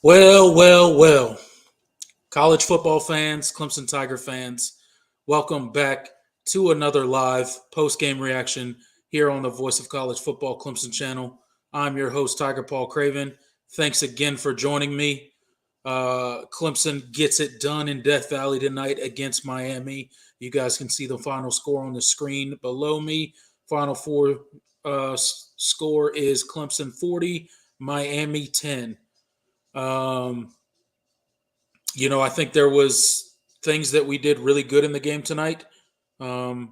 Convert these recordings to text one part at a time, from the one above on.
Well. College football fans, Clemson Tiger fans, welcome back to another live post-game reaction here on the Voice of College Football Clemson channel. I'm your host, Tiger Paul Craven. Thanks again for joining me. Clemson gets it done in Death Valley tonight against Miami. You guys can see the final score on the screen below me. Final four score is Clemson 40, Miami 10. I think there was things that we did really good in the game tonight. And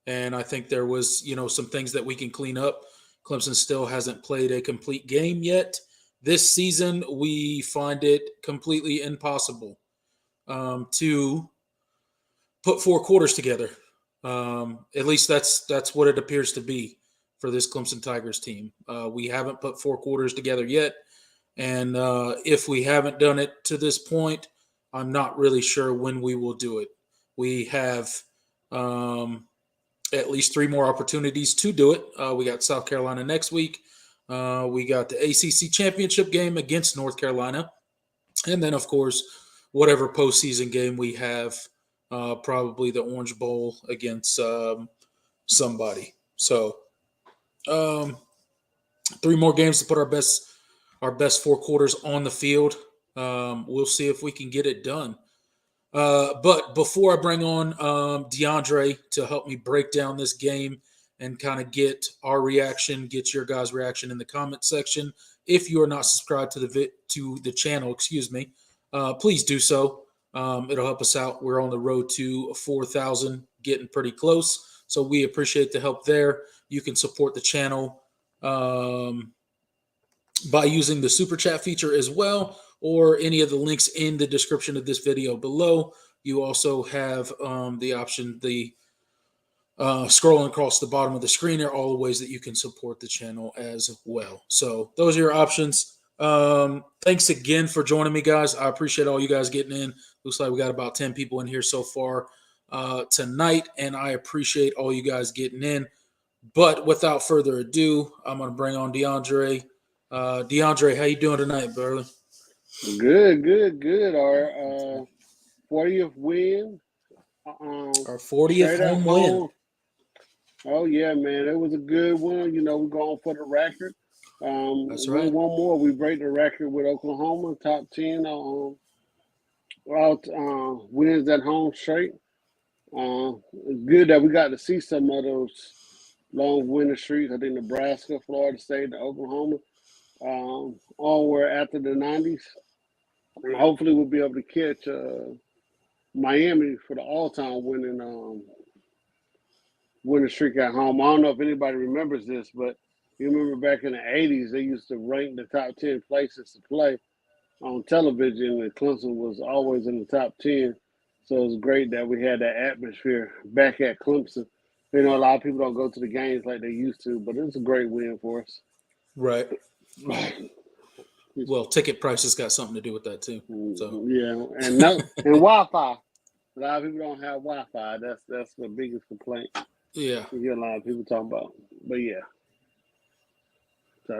I think there was, some things that we can clean up. Clemson still hasn't played a complete game yet. This season, we find it completely impossible to put four quarters together. At least that's what it appears to be for this Clemson Tigers team. We haven't put four quarters together yet. And if we haven't done it to this point, I'm not really sure when we will do it. We have at least three more opportunities to do it. We got South Carolina next week. We got the ACC championship game against North Carolina. And then, of course, whatever postseason game we have, probably the Orange Bowl against somebody. So three more games to put our best four quarters on the field. We'll see if we can get it done. But before I bring on DeAndre to help me break down this game and kind of get our reaction, get your guys' reaction in the comment section. If you are not subscribed to the channel, please do so. It'll help us out. We're on the road to 4,000, getting pretty close. So we appreciate the help there. You can support the channel by using the super chat feature as well, or any of the links in the description of this video below. You also have the option, scrolling across the bottom of the screen are all the ways that you can support the channel as well. So those are your options. Thanks again for joining me, guys. I appreciate all you guys getting in. Looks like we got about 10 people in here so far tonight, and I appreciate all you guys getting in. But without further ado, I'm going to bring on DeAndre. DeAndre, how you doing tonight, brother? Good. Our 40th win. Our 40th Straight at home home. win. Oh, yeah, man. It was a good one. We're going for the record. That's Win right. one more. We break the record with Oklahoma, top 10 wins at home straight. It's good that we got to see some of those long winning streaks. I think Nebraska, Florida State, and Oklahoma all were after the 90s. And hopefully we'll be able to catch Miami for the all-time winning streak at home. I don't know if anybody remembers this, but you remember back in the 80s, they used to rank the top 10 places to play on television, and Clemson was always in the top 10. So it was great that we had that atmosphere back at Clemson. A lot of people don't go to the games like they used to, but it's a great win for us. Right. Well, ticket prices got something to do with that too. So yeah, and Wi-Fi. A lot of people don't have Wi-Fi. That's the biggest complaint. Yeah, you hear a lot of people talking about. But yeah, so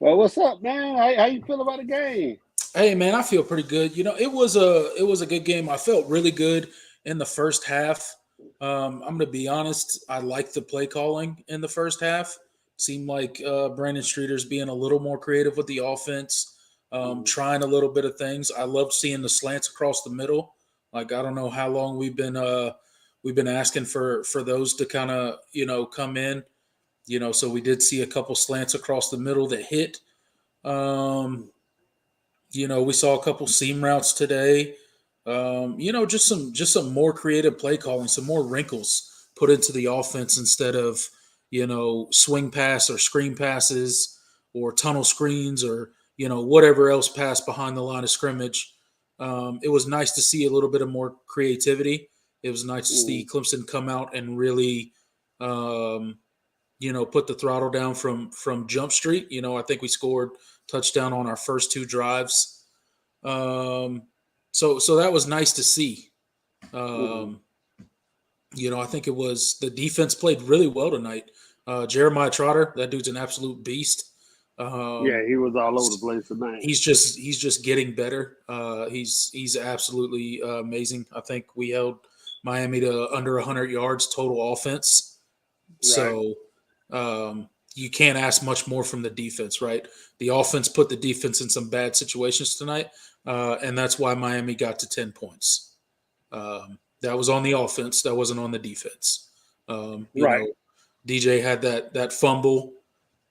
Well, what's up, man? How you feel about the game? hey man, I feel pretty good. It was a good game. I felt really good in the first half. I'm going to be honest. I liked the play calling in the first half. Seemed like Brandon Streeter's being a little more creative with the offense, trying a little bit of things. I loved seeing the slants across the middle. Like I don't know how long we've been asking for those to kind of come in. So we did see a couple slants across the middle that hit. We saw a couple seam routes today. Just some more creative play calling, some more wrinkles put into the offense instead of swing pass or screen passes or tunnel screens or whatever else passed behind the line of scrimmage. It was nice to see a little bit of more creativity. It was nice to see Clemson come out and really, put the throttle down from Jump Street. I think we scored touchdown on our first two drives. So that was nice to see. I think it was the defense played really well tonight. Jeremiah Trotter, that dude's an absolute beast. Yeah, he was all over the place tonight. He's just getting better. He's absolutely amazing. I think we held Miami to under 100 yards total offense. So you can't ask much more from the defense, right? The offense put the defense in some bad situations tonight, and that's why Miami got to 10 points. That was on the offense. That wasn't on the defense. DJ had that fumble,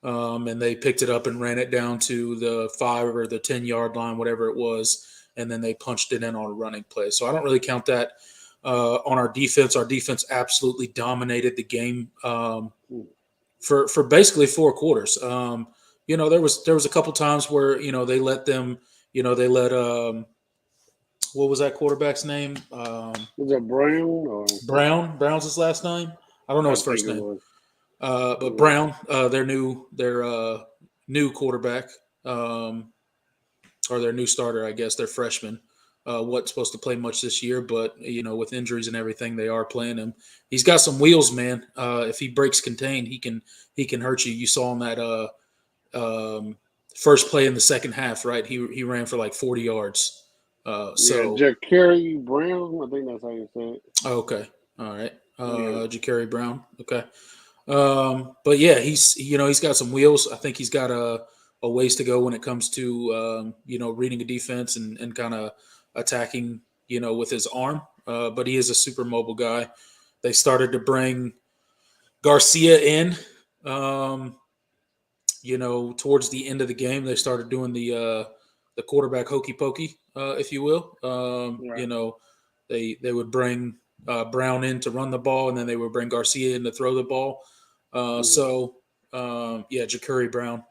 and they picked it up and ran it down to the 5 or the 10-yard line, whatever it was, and then they punched it in on a running play. So I don't really count that on our defense. Our defense absolutely dominated the game for basically 4 quarters. There was a couple times where they let them. They let what was that quarterback's name? Was it Brown or Brown? Brown's his last name. I don't know his first name. But Brown, their new quarterback, or their new starter, I guess, their freshman, wasn't supposed to play much this year, but with injuries and everything, they are playing him. He's got some wheels, man. If he breaks contained, he can hurt you. You saw him that first play in the second half, right? He ran for like 40 yards. Ja'Carry Brown, I think that's how you say it. Okay, all right. Ja'Carry Brown. Okay. But yeah, he's got some wheels. I think he's got a ways to go when it comes to reading a defense and kind of attacking with his arm. But he is a super mobile guy. They started to bring Garcia in. Towards the end of the game, they started doing the quarterback hokey pokey, if you will. They would bring Brown in to run the ball, and then they would bring Garcia in to throw the ball. Ja'Carry Brown.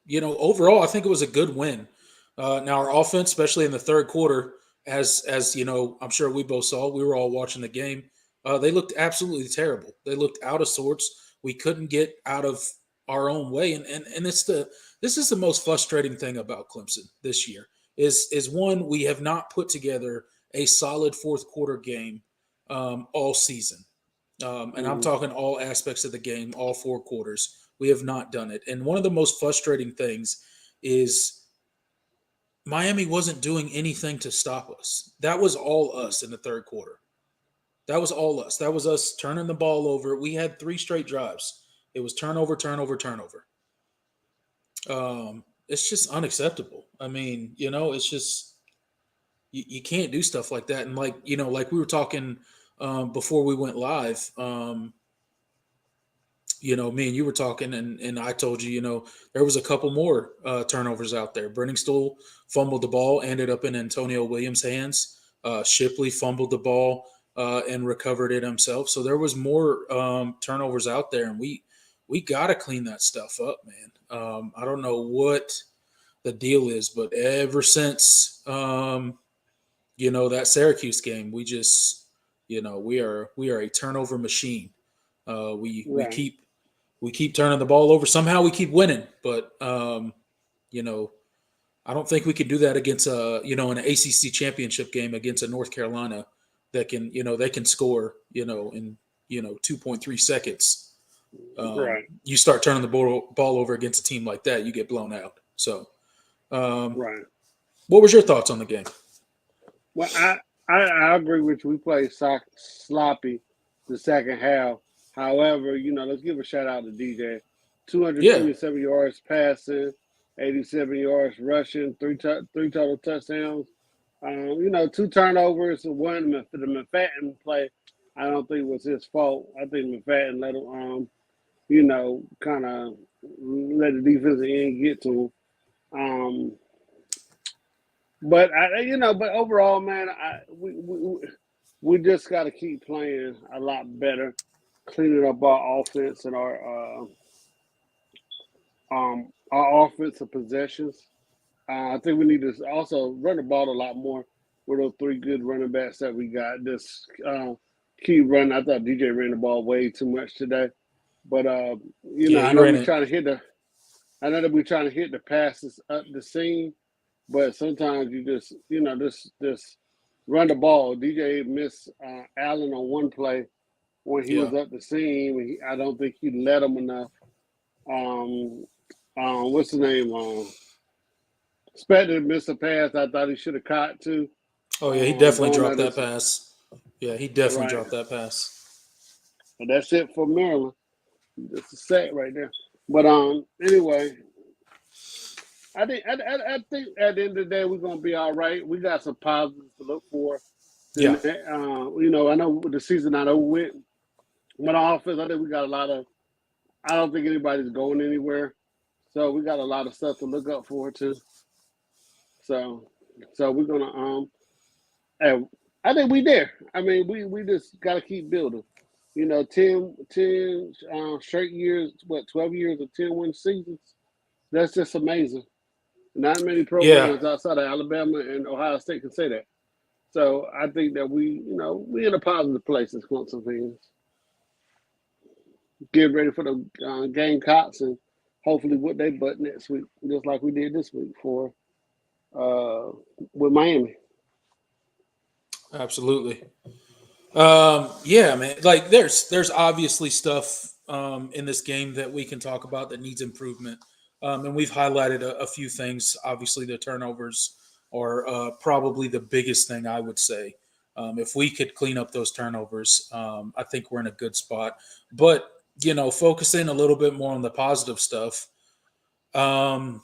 Overall, I think it was a good win. Now our offense, especially in the third quarter, as I'm sure we both saw, we were all watching the game. They looked absolutely terrible. They looked out of sorts. We couldn't get out of our own way, and this this is the most frustrating thing about Clemson this year is one, we have not put together a solid fourth quarter game all season. And I'm talking all aspects of the game, all four quarters. We have not done it. And one of the most frustrating things is Miami wasn't doing anything to stop us. That was all us in the third quarter. That was all us. That was us turning the ball over. We had 3 straight drives. It was turnover, turnover, turnover. It's just unacceptable. I mean, it's just you can't do stuff like that. And like we were talking before we went live. Me and you were talking, and I told you, there was a couple more turnovers out there. Brenningstool fumbled the ball, ended up in Antonio Williams' hands. Shipley fumbled the ball and recovered it himself. So there was more turnovers out there, and we got to clean that stuff up, man. I don't know what the deal is, but ever since that Syracuse game, we just we are a turnover machine. We keep turning the ball over. Somehow we keep winning, but I don't think we could do that against an ACC championship game against a North Carolina that can they can score in 2.3 seconds. Right. You start turning the ball over against a team like that, you get blown out. So, Right. What was your thoughts on the game? Well, I agree with you. We played sloppy the second half. However, let's give a shout out to DJ. 227 yards passing, 87 yards rushing, three total touchdowns. 2 turnovers, one the McFadden play. I don't think was his fault. I think McFadden let him, kind of let the defensive end get to him. But but overall, man, we just got to keep playing a lot better, cleaning up our offense and our offensive possessions. I think we need to also run the ball a lot more with those 3 good running backs that we got. Just keep running. I thought DJ ran the ball way too much today, but I know we're trying to hit the passes up the seam. But sometimes you just, just run the ball. DJ missed Allen on one play when he was up the seam. I don't think he let him enough. What's his name? Spector missed a pass I thought he should have caught too. Oh, yeah, he definitely dropped that pass. Yeah, he definitely dropped that pass. But that's it for Maryland. That's a sack right there. But anyway, I think at the end of the day we're gonna be all right. We got some positives to look for. Yeah. I know the season not over with, but on offense, I think we got a lot of. I don't think anybody's going anywhere, so we got a lot of stuff to look up for too. So we're gonna and I think we there. I mean, we just got to keep building. 10 straight years, 12 years of 10-win seasons. That's just amazing. Not many programs outside of Alabama and Ohio State can say that. So I think that we in a positive place as Clemson fans. Get ready for the Gamecocks and hopefully whip their butt next week, just like we did this week with Miami. Absolutely. Yeah, man. Like there's obviously stuff in this game that we can talk about that needs improvement. And we've highlighted a few things. Obviously, the turnovers are probably the biggest thing I would say. If we could clean up those turnovers, I think we're in a good spot. But, focusing a little bit more on the positive stuff, the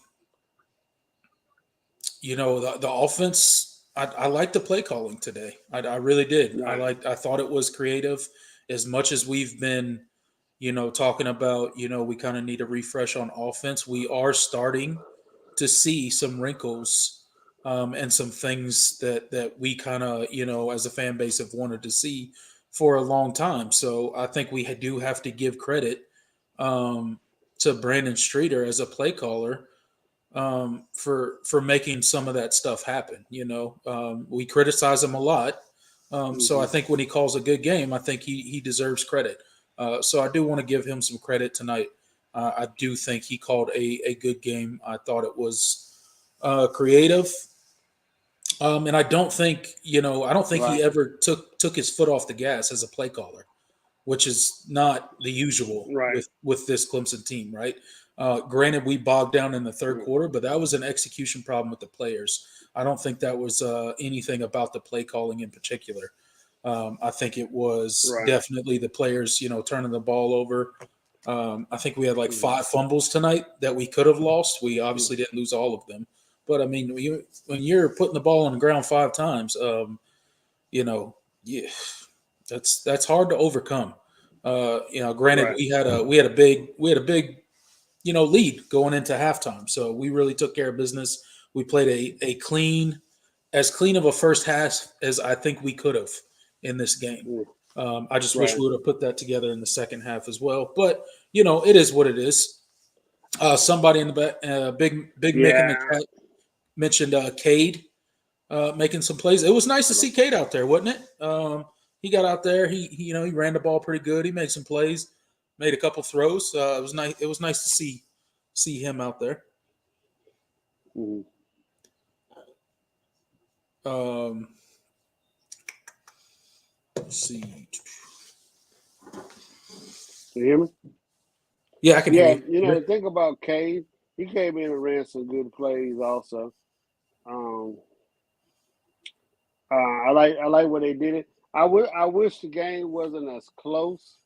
offense, I liked the play calling today. I really did. Right. I thought it was creative as much as we've been talking about, we kind of need a refresh on offense. We are starting to see some wrinkles and some things that we kind of, as a fan base have wanted to see for a long time. So I think we do have to give credit to Brandon Streeter as a play caller for making some of that stuff happen. We criticize him a lot. So I think when he calls a good game, I think he deserves credit. So I do want to give him some credit tonight I do think he called a good game. I thought it was creative. And I don't think, I don't think he Right. ever took his foot off the gas as a play caller, which is not the usual Right. with this Clemson team, right? Granted, we bogged down in the third Mm. quarter, but that was an execution problem with the players. I don't think that was anything about the play calling in particular. I think it was Right. definitely the players, turning the ball over. I think we had like Mm. 5 fumbles tonight that we could have lost. We Mm. obviously didn't lose all of them, but I mean, when you're putting the ball on the ground 5 times, you know, yeah, that's hard to overcome. Granted, Right. we had a big lead going into halftime, so we really took care of business. We played as clean of a first half as I think we could have in this game. Mm. I just wish Right. we would have put that together in the second half as well. But it is what it is. Somebody in the back, Big Mick in the Yeah. chat mentioned Cade making some plays. It was nice to see Cade out there, wasn't it? He got out there. He ran the ball pretty good. He made some plays, made a couple throws. It was nice. It was nice to see him out there. Mm. Um, let's see. You hear me? Yeah, I can hear Yeah. you. The thing about Cade, he came in and ran some good plays also. Um, I like what they did it. I wish the game wasn't as close,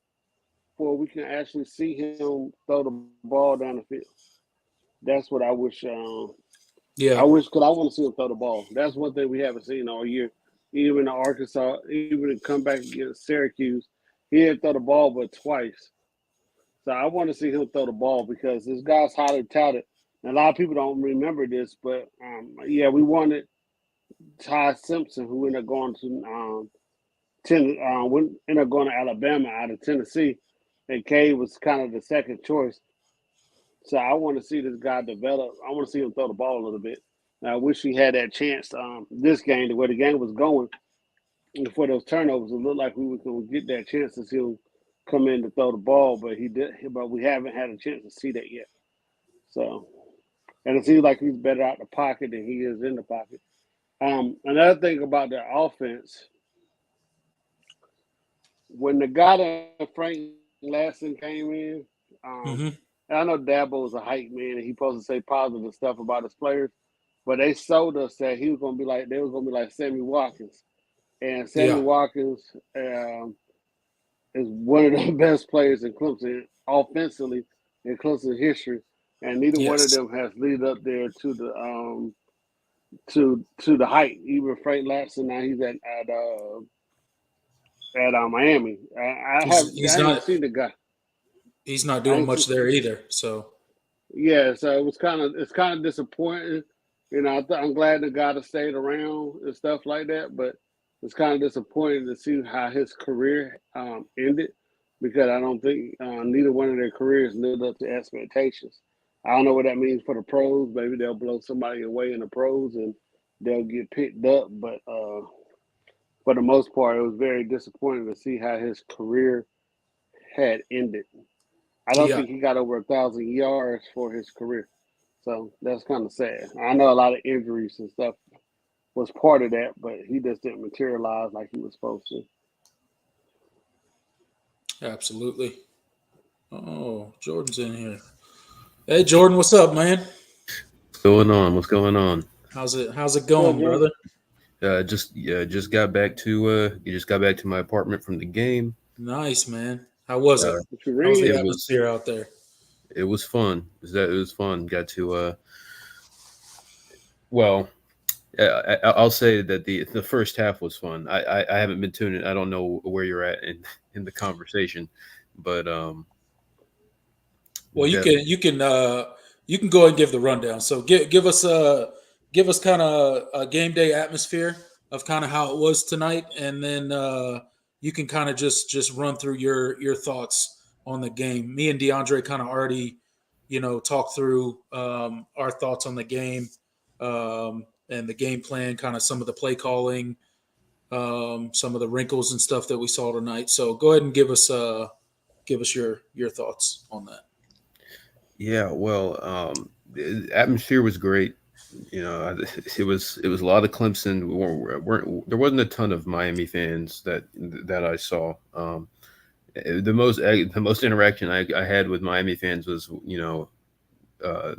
where we can actually see him throw the ball down the field. That's what I wish. I Yeah. wish, because I want to see him throw the ball. That's one thing we haven't seen all year. Even in Arkansas, even to come back against Syracuse, he didn't throw the ball but twice. So I want to see him throw the ball because this guy's highly touted. And a lot of people don't remember this, but yeah, we wanted Ty Simpson, who ended up going to ended up going to Alabama out of Tennessee, and Cade was kind of the second choice. So I want to see this guy develop. I want to see him throw the ball a little bit. And I wish he had that chance this game, the way the game was going, before those turnovers. It looked like we were going to get that chance to see him come in to throw the ball, but he did. But we haven't had a chance to see that yet. So, and it seems like he's better out the pocket than he is in the pocket. Another thing about the offense, when the guy that Frank Lasson came in, Hmm. and I know Dabo is a hype man and he's supposed to say positive stuff about his players, but they sold us that he was going to be like, they was going to be like Sammy Watkins. And Sammy Yeah. Watkins is one of the best players in Clemson offensively in Clemson history, and neither one of Yes. them has lead up there to the to the height. Even Frank Lasson, now he's at Miami. He's he's I ain't not seen the guy. he's not I doing ain't seen, much there either. So yeah, so it's kind of disappointing. I'm glad the guy that stayed around and stuff like that, but it's kind of disappointing to see how his career ended, because I don't think neither one of their careers lived up to expectations. I don't know what that means for the pros. Maybe they'll blow somebody away in the pros and they'll get picked up, but for the most part, it was very disappointing to see how his career had ended. I don't yeah, think he got over 1,000 yards for his career. So that's kind of sad. I know a lot of injuries and stuff was part of that, but he just didn't materialize like he was supposed to. absolutely. Oh, Jordan's in here. Hey, Jordan, what's up, man? What's going on? What's going on? How's it What's up, going, Jordan? brother? Just got back to you just got back to my apartment from the game. Nice, man. How was it? Uh, What you How was read? the it was atmosphere out there? it was fun. It was fun. Got to well, I'll say that the first half was fun. I haven't been tuning. I don't know where you're at in the conversation, but Well, you that can you can you can go ahead and give the rundown. So give us kind of a game day atmosphere of kind of how it was tonight, and then you can kind of just run through your thoughts on the game. Me and DeAndre kind of already talked through our thoughts on the game and the game plan, kind of some of the play calling, some of the wrinkles and stuff that we saw tonight. So go ahead and give us your thoughts on that. Yeah, well, the atmosphere was great. It was a lot of Clemson. There wasn't a ton of Miami fans that I saw. The most interaction I had with Miami fans was uh,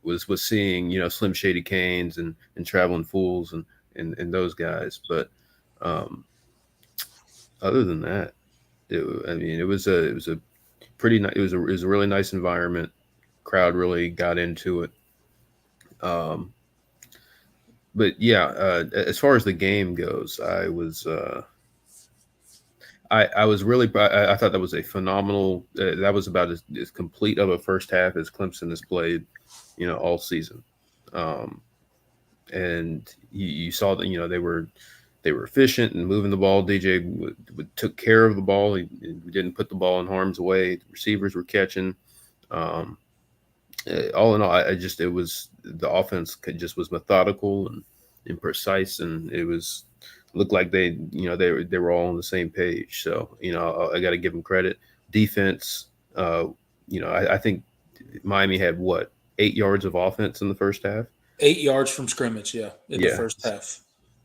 was seeing Slim Shady Canes and Traveling Fools and those guys. But um, other than that, I mean, it was a pretty nice. It was a really nice environment. Crowd really got into it. Um, but yeah, as far as the game goes, I was really I thought that was a phenomenal. That was about as complete of a first half as Clemson has played, all season. Um, and you saw that they were efficient and moving the ball. DJ took care of the ball. He didn't put the ball in harm's way. The receivers were catching. Um, all in all, I just it was the offense just was methodical and precise, and it was looked like they were all on the same page. So I got to give them credit. Defense, I think Miami had what 8 yards of offense in the first half. 8 yards from scrimmage, yeah, in the Yeah, first half.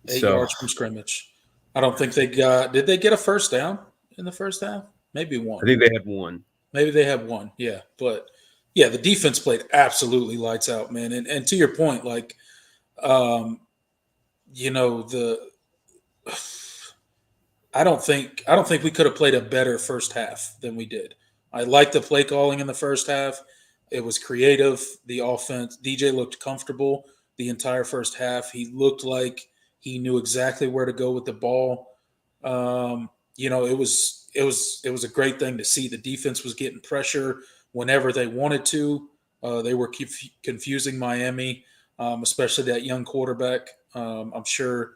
Eight so yards from scrimmage. I don't think they got. Did they get a first down in the first half? Maybe I one. think they had one. Maybe they have one. Yeah, but yeah, the defense played absolutely lights out, man. And to your point, like, um, the I don't think we could have played a better first half than we did. I liked the play calling in the first half. It was creative. The offense, DJ looked comfortable the entire first half. He looked like he knew exactly where to go with the ball. It was a great thing to see. The defense was getting pressure whenever they wanted to. They were confusing Miami, especially that young quarterback. I'm sure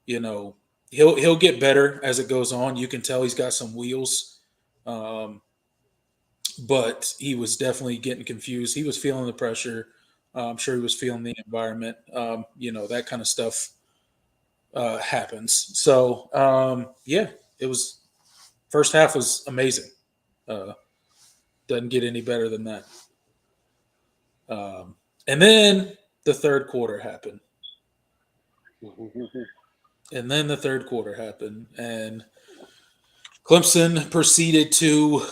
you know he'll get better as it goes on. You can tell he's got some wheels, um, but he was definitely getting confused. He was feeling the pressure. I'm sure he was feeling the environment. That kind of stuff happens. So yeah, it was first half was amazing. Uh, doesn't get any better than that. And then the third quarter happened. And then the third quarter happened, and Clemson proceeded to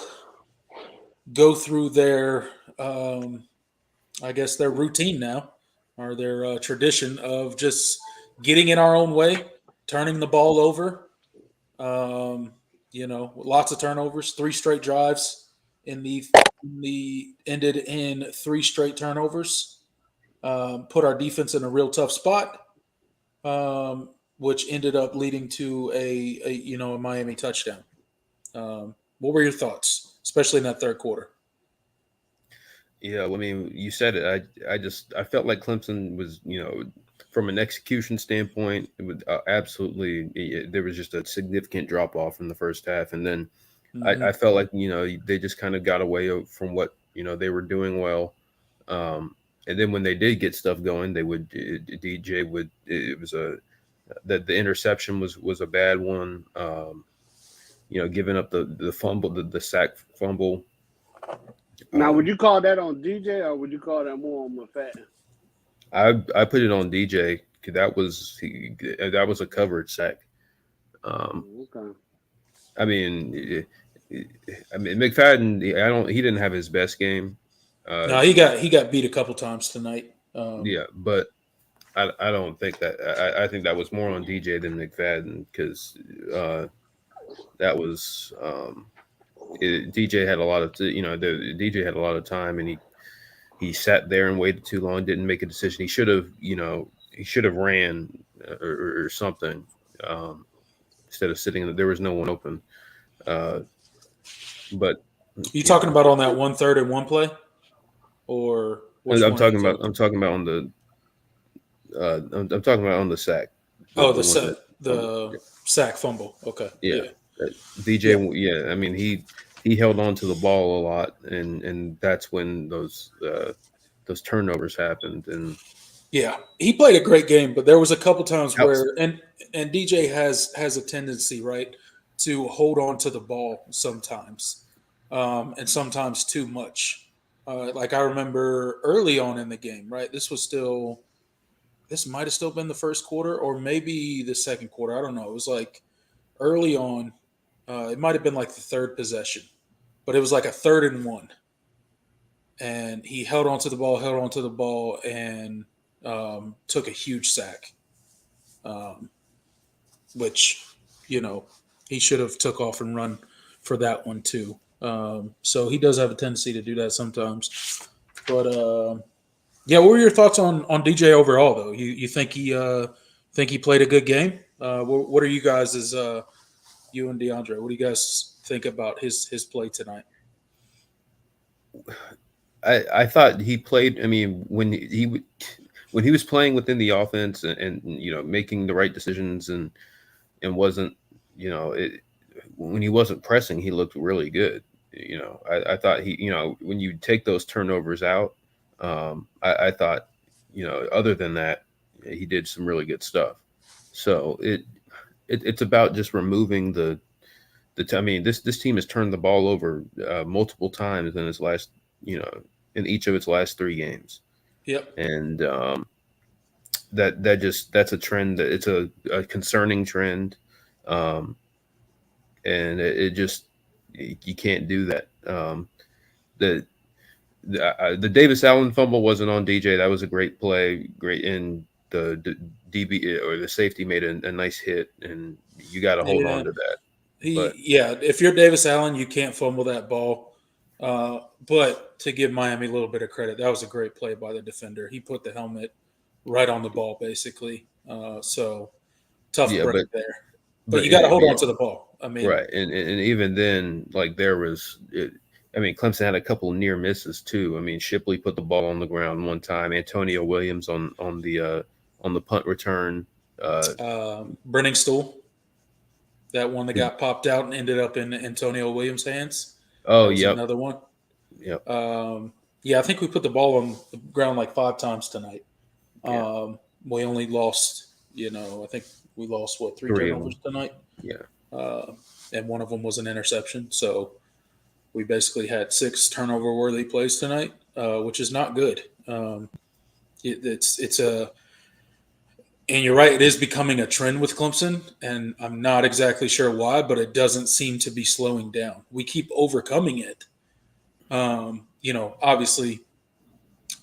go through their, I guess, their routine now, or their tradition of just getting in our own way, turning the ball over. Lots of turnovers, three straight drives in the ended in three straight turnovers. Put our defense in a real tough spot, which ended up leading to a Miami touchdown. What were your thoughts, especially in that third quarter? Yeah, well, I mean, you said it. I felt like Clemson was, from an execution standpoint, it would absolutely. There was just a significant drop off in the first half, and then I Hmm. felt like they just kind of got away from what they were doing well. And then when they did get stuff going, they would DJ would it was a that the interception was a bad one. Giving up the fumble, the sack fumble. Now, would Um, you call that on DJ or would you call that more on McFadden? I put it on DJ because that was a covered sack. Um, Okay. I mean, McFadden. He didn't have his best game. Uh, No, he got beat a couple times tonight. yeah, but I don't think that. I think that was more on DJ than McFadden because that was DJ had a lot of DJ had a lot of time and he sat there and waited too long, didn't make a decision. He should have ran or something instead of sitting. There was no one open. Uh, but You yeah, talking about on that 1/3 and one play, or which I'm one are you talking about. talking? I'm talking about on the. I'm talking about on the sack. The Oh, the the one set, that. the sack fumble. Okay, Yeah, yeah, DJ. yeah, Yeah, I mean he held on to the ball a lot, and that's when those turnovers happened. And yeah. He played a great game, but there was a couple times outs- where and DJ has a tendency, right, to hold on to the ball sometimes, and sometimes too much. Like I remember early on in the game, right? This might have still been the first quarter or maybe the second quarter. I don't know. It was like early on. It might have been like the third possession, but it was like a 3rd and 1. And he held on to the ball, and took a huge sack, um, which, you know, he should have took off and run for that one too. So he does have a tendency to do that sometimes. But yeah, what were your thoughts on DJ overall, though? You think he played a good game? What are you guys as you and DeAndre? What do you guys think about his play tonight? I thought he played. I mean, when he was playing within the offense and making the right decisions and wasn't when he wasn't pressing, he looked really good. I thought when you take those turnovers out, I thought other than that, he did some really good stuff. So it's about just removing I mean, this team has turned the ball over multiple times in its last in each of its last 3 games. Yep. And that's a trend that it's a concerning trend. And it just, you can't do that. The Davis Allen fumble wasn't on DJ. That was a great play. Great. And the DB or the safety made a nice hit, and you got to hold Yeah. on to that. But If you're Davis Allen, you can't fumble that ball. But to give Miami a little bit of credit, that was a great play by the defender. He put the helmet right on the ball, basically. So tough yeah, break there. But but you got to hold on to the ball. I mean, right, and even then, like I mean, Clemson had a couple of near misses too. I mean, Shipley put the ball on the ground one time. Antonio Williams on the punt return. Brenning Stool, that one that got popped out and ended up in Antonio Williams' hands. Oh, That was yep, another one. yep. Yeah, I think we put the ball on the ground like 5 times tonight. Yeah. We only lost, I think we lost, 3 3 of turnovers them. tonight? Yeah, And one of them was an interception. So we basically had 6 turnover worthy plays tonight, which is not good. It's a, and you're right, it is becoming a trend with Clemson, and I'm not exactly sure why, but it doesn't seem to be slowing down. We keep overcoming it. Obviously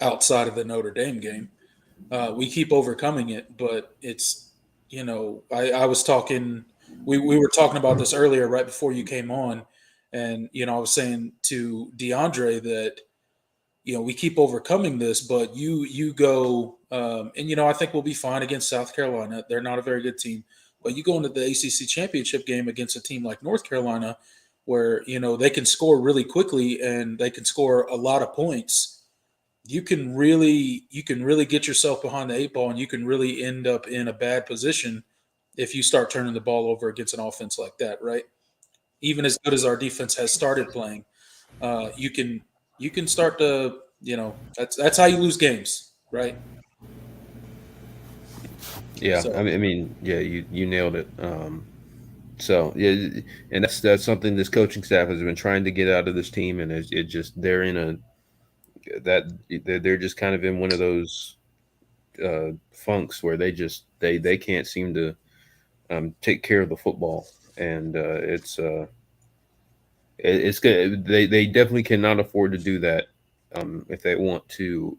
outside of the Notre Dame game, we keep overcoming it, but it's, I was talking, we were talking about this earlier right before you came on, and I was saying to DeAndre that we keep overcoming this, but you go, and I think we'll be fine against South Carolina. They're not a very good team, but you go into the ACC championship game against a team like North Carolina, where they can score really quickly and they can score a lot of points. You can really get yourself behind the 8 ball, and you can really end up in a bad position if you start turning the ball over against an offense like that, right? Even as good as our defense has started playing, you can start to, that's how you lose games, right? yeah. So I mean, yeah. You nailed it. So yeah, and that's something this coaching staff has been trying to get out of this team, and it just they're in a that they're just kind of in one of those funks where they can't seem to take care of the football, and it's good. They definitely cannot afford to do that if they want to,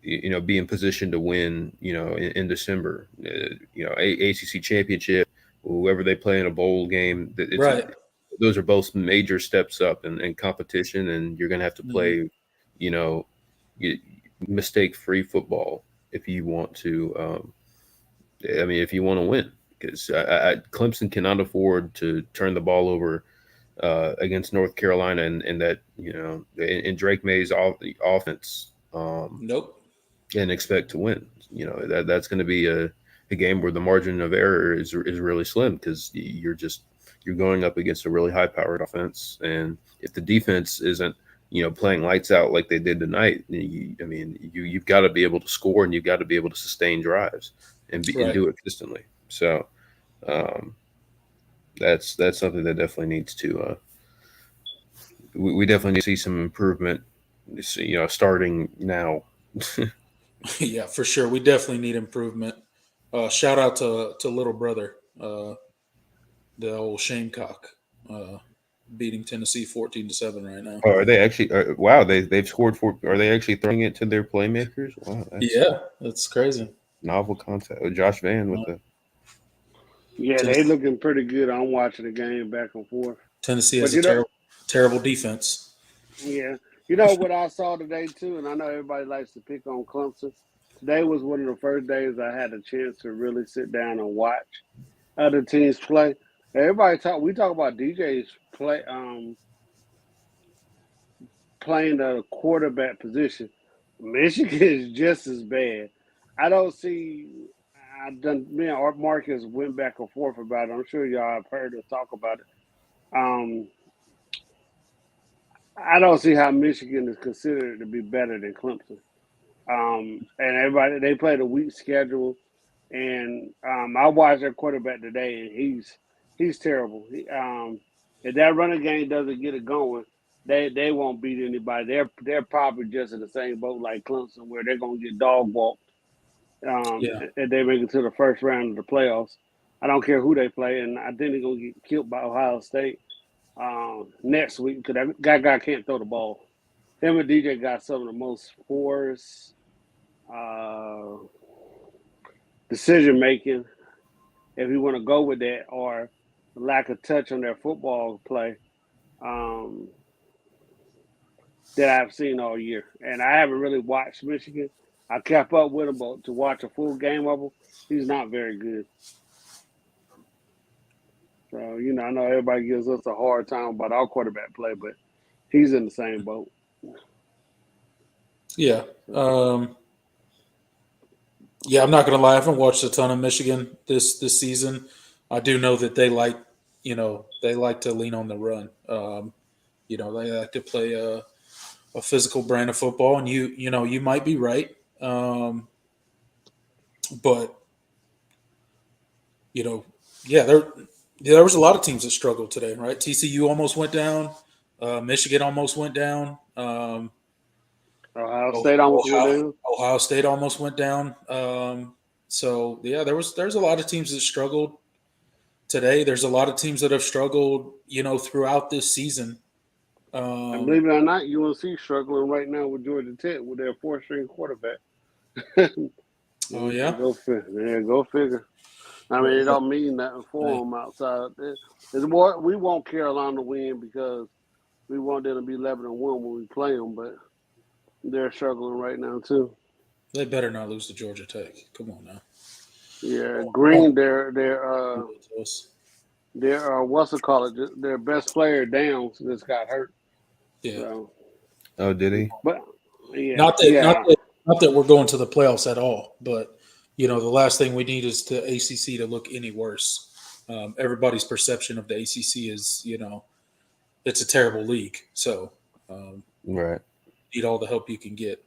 be in position to win, in December, ACC championship, whoever they play in a bowl game. right. Those are both major steps up in competition, and you're going to have to Mhm. play, you know, mistake-free football if you want to. I mean, if you want to win, because Clemson cannot afford to turn the ball over against North Carolina, and that in Drake May's offense, Nope. and expect to win. That's going to be a game where the margin of error is really slim, because you're going up against a really high powered offense, and if the defense isn't playing lights out like they did tonight, you've got to be able to score, and you've got to be able to sustain drives and Right. do it consistently. So um, that's something that definitely needs to we definitely need to see some improvement starting now. Yeah, for sure. We definitely need improvement. Shout out to little brother, the old Shamecock, beating Tennessee 14-7 right now. Oh, are they actually? Wow, they've scored 4. Are they actually throwing it to their playmakers? Wow, that's Yeah, that's crazy. novel concept. Josh Van with the Yeah, they Tennessee, looking pretty good. I'm watching the game back and forth. Tennessee But has a terrible defense. yeah, you know what I saw today too, and I know everybody likes to pick on Clemson. Today was one of the first days I had a chance to really sit down and watch other teams play. We talk about DJ's playing the quarterback position. Michigan is just as bad. I don't see. Me and Marcus went back and forth about it. I'm sure y'all have heard us talk about it. Um, I don't see how Michigan is considered to be better than Clemson. And everybody they played a weak schedule, and I watched their quarterback today, and he's terrible. If that running game doesn't get it going, they won't beat anybody. They're probably just in the same boat like Clemson, where they're gonna get dog walked. Yeah, If they make it to the first round of the playoffs. I don't care who they play, and I think they're gonna get killed by Ohio State next week because that guy can't throw the ball. Him and DJ got some of the most forced uh, decision making, if you want to go with that, or lack of touch on their football play um, that I've seen all year. And I haven't really watched Michigan. I kept up with him, but to watch a full game of him, he's not very good. So, I know everybody gives us a hard time about our quarterback play, but he's in the same boat. yeah. Yeah, I'm not gonna lie. I haven't watched a ton of Michigan this season. I do know that they like to lean on the run. They like to play a physical brand of football, and you might be right. But yeah, there was a lot of teams that struggled today, right? TCU almost went down. Michigan almost went down. Ohio State almost went down. Ohio State almost went down. So yeah, there's a lot of teams that struggled today. There's a lot of teams that have struggled, throughout this season. And believe it or not, UNC struggling right now with Georgia Tech with their 4th-string quarterback. Oh yeah, go figure. I mean, it don't mean nothing for them outside. We want Carolina to win because we want them to be 11-1 when we play them, but they're struggling right now too. they better not lose to Georgia Tech. Come on now. Yeah, Green, their what's it called? Their best player down just got hurt. Yeah. So, Oh, did he? but yeah, Not that we're going to the playoffs at all, but the last thing we need is the ACC to look any worse. Everybody's perception of the ACC is, it's a terrible league. So, Right. need all the help you can get.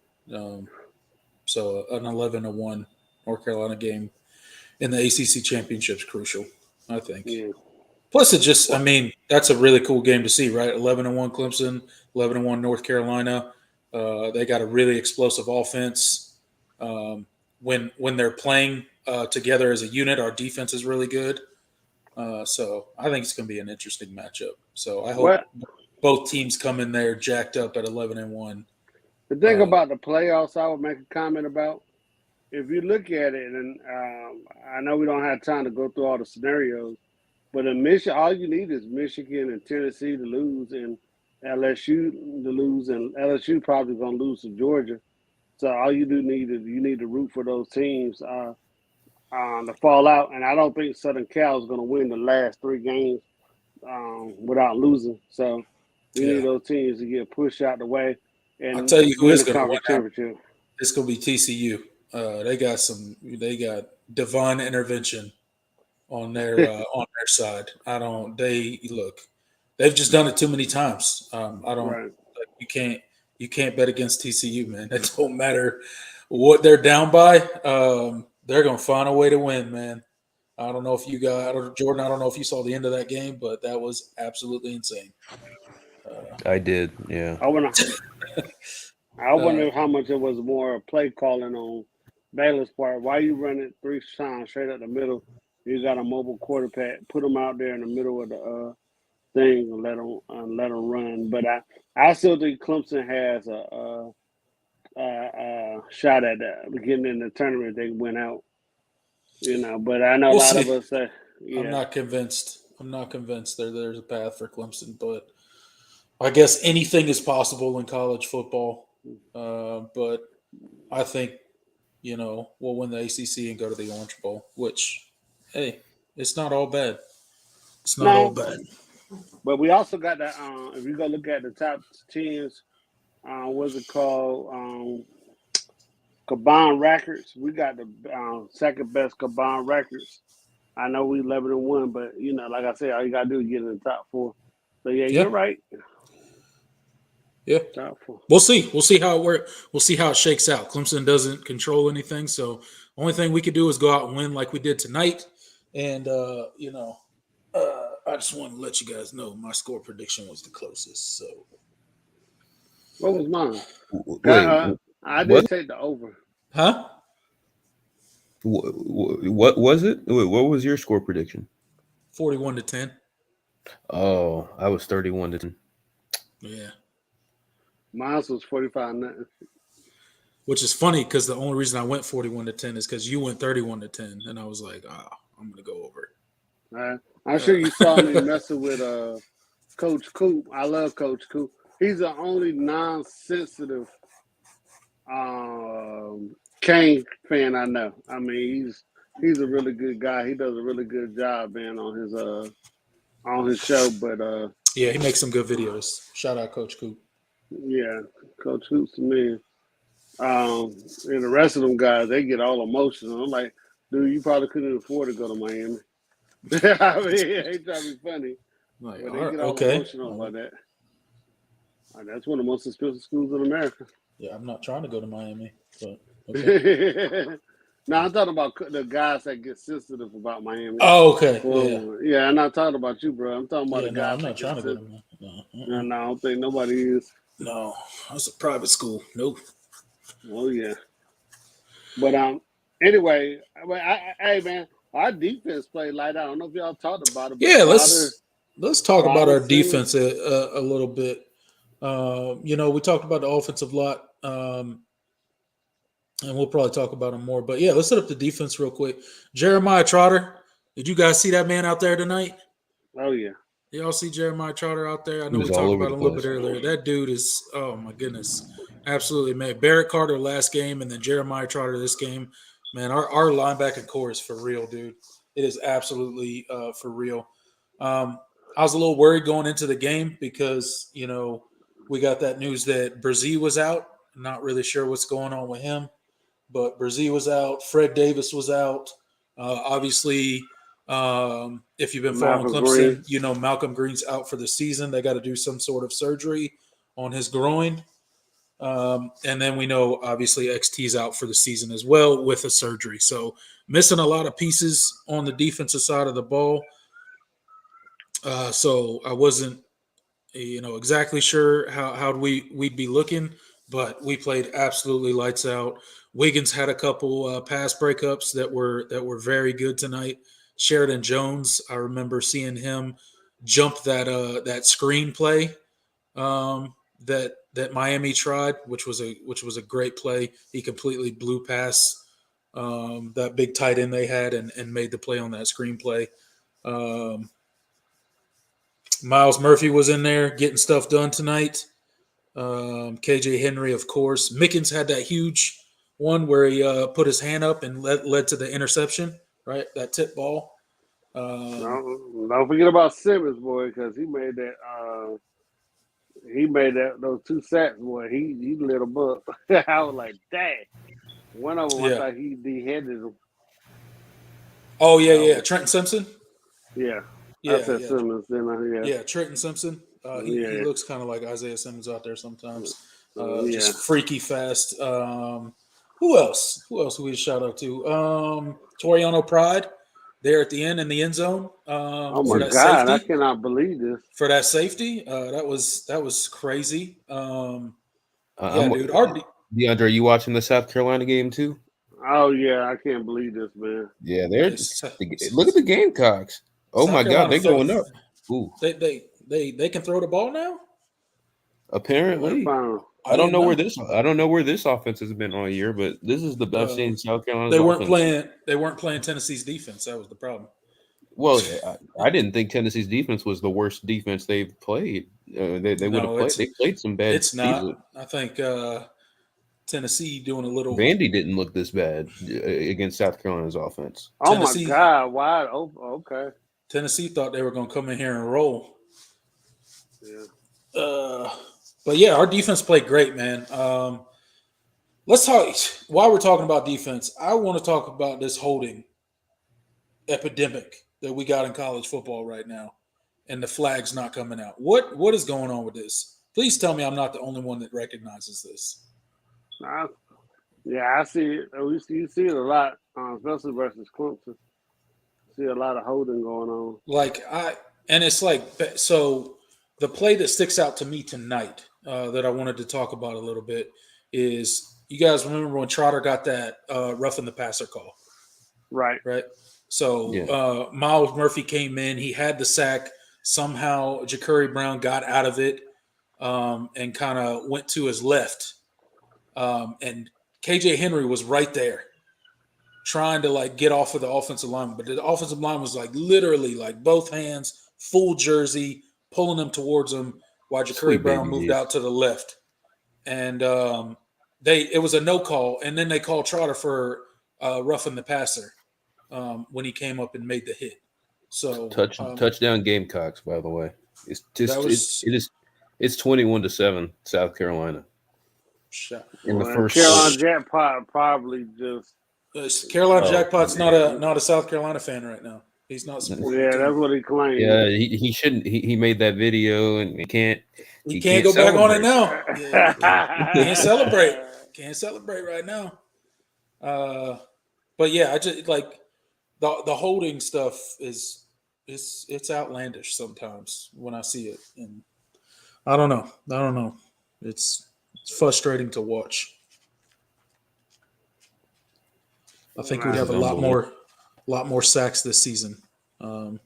So an 11-1 North Carolina game in the ACC championship is crucial, I think. Yeah. Plus, that's a really cool game to see, right? 11-1 Clemson, 11-1 North Carolina. They got a really explosive offense. When they're playing together as a unit, our defense is really good. So I think it's going to be an interesting matchup. So I hope both teams come in there jacked up at 11-1. The thing about the playoffs, I would make a comment about. If you look at it, and I know we don't have time to go through all the scenarios, but in Michigan, all you need is Michigan and Tennessee to lose, and LSU to lose, and LSU probably going to lose to Georgia. So all you need to root for those teams to fall out. And I don't think Southern Cal is going to win the last 3 games without losing. So we need those teams to get pushed out the way. And I'll tell you who is going to win championship. It's going to be TCU. They got divine intervention on their side. They've just done it too many times. Right. You can't bet against TCU, man. It don't matter what they're down by. They're going to find a way to win, man. I don't know if Jordan, I don't know if you saw the end of that game, but that was absolutely insane. I did, yeah. I wonder how much it was more play calling on Baylor's part. Why you run it 3 times straight up the middle? You got a mobile quarterback. Put them out there in the middle of the thing and let them run. But I still think Clemson has a shot at getting in the tournament. They went out, But I know We'll a lot of see. us say, yeah. I'm not convinced. There's a path for Clemson, but I guess anything is possible in college football. But I think we'll win the ACC and go to the Orange Bowl, which, hey, it's not all bad. It's not all No, bad. but we also got that. If you go look at the top teams, what's it called? Combined records. We got the second best combined records. I know we 11-1, but like I said, all you gotta do is get in the top 4. So yeah, you're right. Yeah, top 4. We'll see. We'll see how it works. We'll see how it shakes out. Clemson doesn't control anything, so only thing we could do is go out and win like we did tonight. And I just want to let you guys know my score prediction was the closest. So what was mine? Wait, I did take the over. Huh? What was it? What was your score prediction? 41-10. Oh, I was 31-10. Yeah. Mine was 45-0. Which is funny because the only reason I went 41-10 is because you went 31-10, and I was like, I'm gonna go over. I'm sure you saw me messing with Coach Coop. I love Coach Coop. He's the only non-sensitive Kane fan I know. I mean, he's a really good guy. He does a really good job, man, on his show. But yeah, he makes some good videos. Shout out Coach Coop. Yeah, Coach Coop's the man. And the rest of them guys, they get all emotional. I'm like, dude, you probably couldn't afford to go to Miami. I mean, they try to be funny, Like, but they get all emotional about that. And that's one of the most expensive schools in America. Yeah, I'm not trying to go to Miami, but okay. No, I'm talking about the guys that get sensitive about Miami. Oh, okay. Yeah, I'm not talking about you, bro. I'm talking about the guys. I'm not trying to go to Miami. No, I don't think nobody is. No, that's a private school. Nope. Oh yeah. But anyway, hey man, our defense played light out. I don't know if y'all talked about it. Yeah, let's talk about our defense a little bit. We talked about the offensive lot, and we'll probably talk about them more. But yeah, let's set up the defense real quick. Jeremiah Trotter, did you guys see that man out there tonight? Oh yeah. Y'all see Jeremiah Trotter out there? I know we talked about him a little bit earlier. That dude is, oh my goodness, absolutely, man. Barrett Carter last game, and then Jeremiah Trotter this game. Man, our linebacking core is for real, dude. It is absolutely for real. I was a little worried going into the game because, we got that news that Brzee was out. Not really sure what's going on with him, but Brzee was out. Fred Davis was out. Obviously, if you've been following Clemson, Malcolm Green's out for the season. They got to do some sort of surgery on his groin. And then we know, obviously, XT's out for the season as well with a surgery. So missing a lot of pieces on the defensive side of the ball. So I wasn't, exactly sure how we'd be looking, but we played absolutely lights out. Wiggins had a couple pass breakups that were very good tonight. Sheridan Jones, I remember seeing him jump that screen play that Miami tried, which was a great play. He completely blew past that big tight end they had and made the play on that screen play. Miles Murphy was in there getting stuff done tonight. KJ Henry, of course. Mickens had that huge one where he put his hand up and led to the interception, right? That tip ball. Don't forget about Simmons, boy, because he made that. Those 2 sacks, boy. He lit them up. I was like, dang. One of them, I thought he de-headed him. Oh yeah. Trenton Simpson. Yeah. Yeah, I said Simmons, didn't I? Yeah, Trenton Simpson. He looks kind of like Isaiah Simmons out there sometimes. Just freaky fast. Who else? Who we shout out to? Toriano Pride there at the end in the end zone. Oh my God! Safety. I cannot believe this. For that safety, that was crazy. Yeah, I'm dude. DeAndre. Are you watching the South Carolina game too? Oh yeah, I can't believe this, man. Yeah, Yes. look at the Gamecocks. Oh South my God, Carolina they're going up. Ooh, they can throw the ball now. apparently. I didn't know. I don't know where this offense has been all year, but this is the best I've seen South Carolina's offense. They weren't playing Tennessee's defense. That was the problem. Well, I didn't think Tennessee's defense was the worst defense they've played. They would have played. They played some bad. It's not. I think Tennessee doing a little. Vandy didn't look this bad against South Carolina's offense. Oh my God! Why? Oh, okay. Tennessee thought they were going to come in here and roll. Yeah. But yeah, our defense played great, man. Let's talk. While we're talking about defense, I want to talk about this holding epidemic that we got in college football right now, and the flags not coming out. What is going on with this? Please tell me I'm not the only one that recognizes this. Yeah, I see it. You see it a lot, especially versus Clemson. See a lot of holding going on. It's like, so the play that sticks out to me tonight that I wanted to talk about a little bit is, you guys remember when Trotter got that roughing the passer call? Right. So Miles Murphy came in. He had the sack. Somehow Ja'Cory Brown got out of it and kind of went to his left. And KJ Henry was right there trying to get off of the offensive line. But the offensive line was literally both hands, full jersey, pulling him towards him while Ja'Cory Brown moved out to the left. And it was a no call. And then they called Trotter for roughing the passer when he came up and made the hit. So touchdown Gamecocks, by the way. It's 21-7 South Carolina. In the first Carolina Jackpot probably just Carolina Jackpot's not a South Carolina fan right now. He's not supporting. Yeah, that's what he claimed. Yeah, he shouldn't. He made that video and he can't go back on it now. Yeah, can't celebrate. Can't celebrate right now. But yeah, I just the holding stuff is it's outlandish sometimes when I see it, and I don't know. It's frustrating to watch. I think we'd have a lot more sacks this season if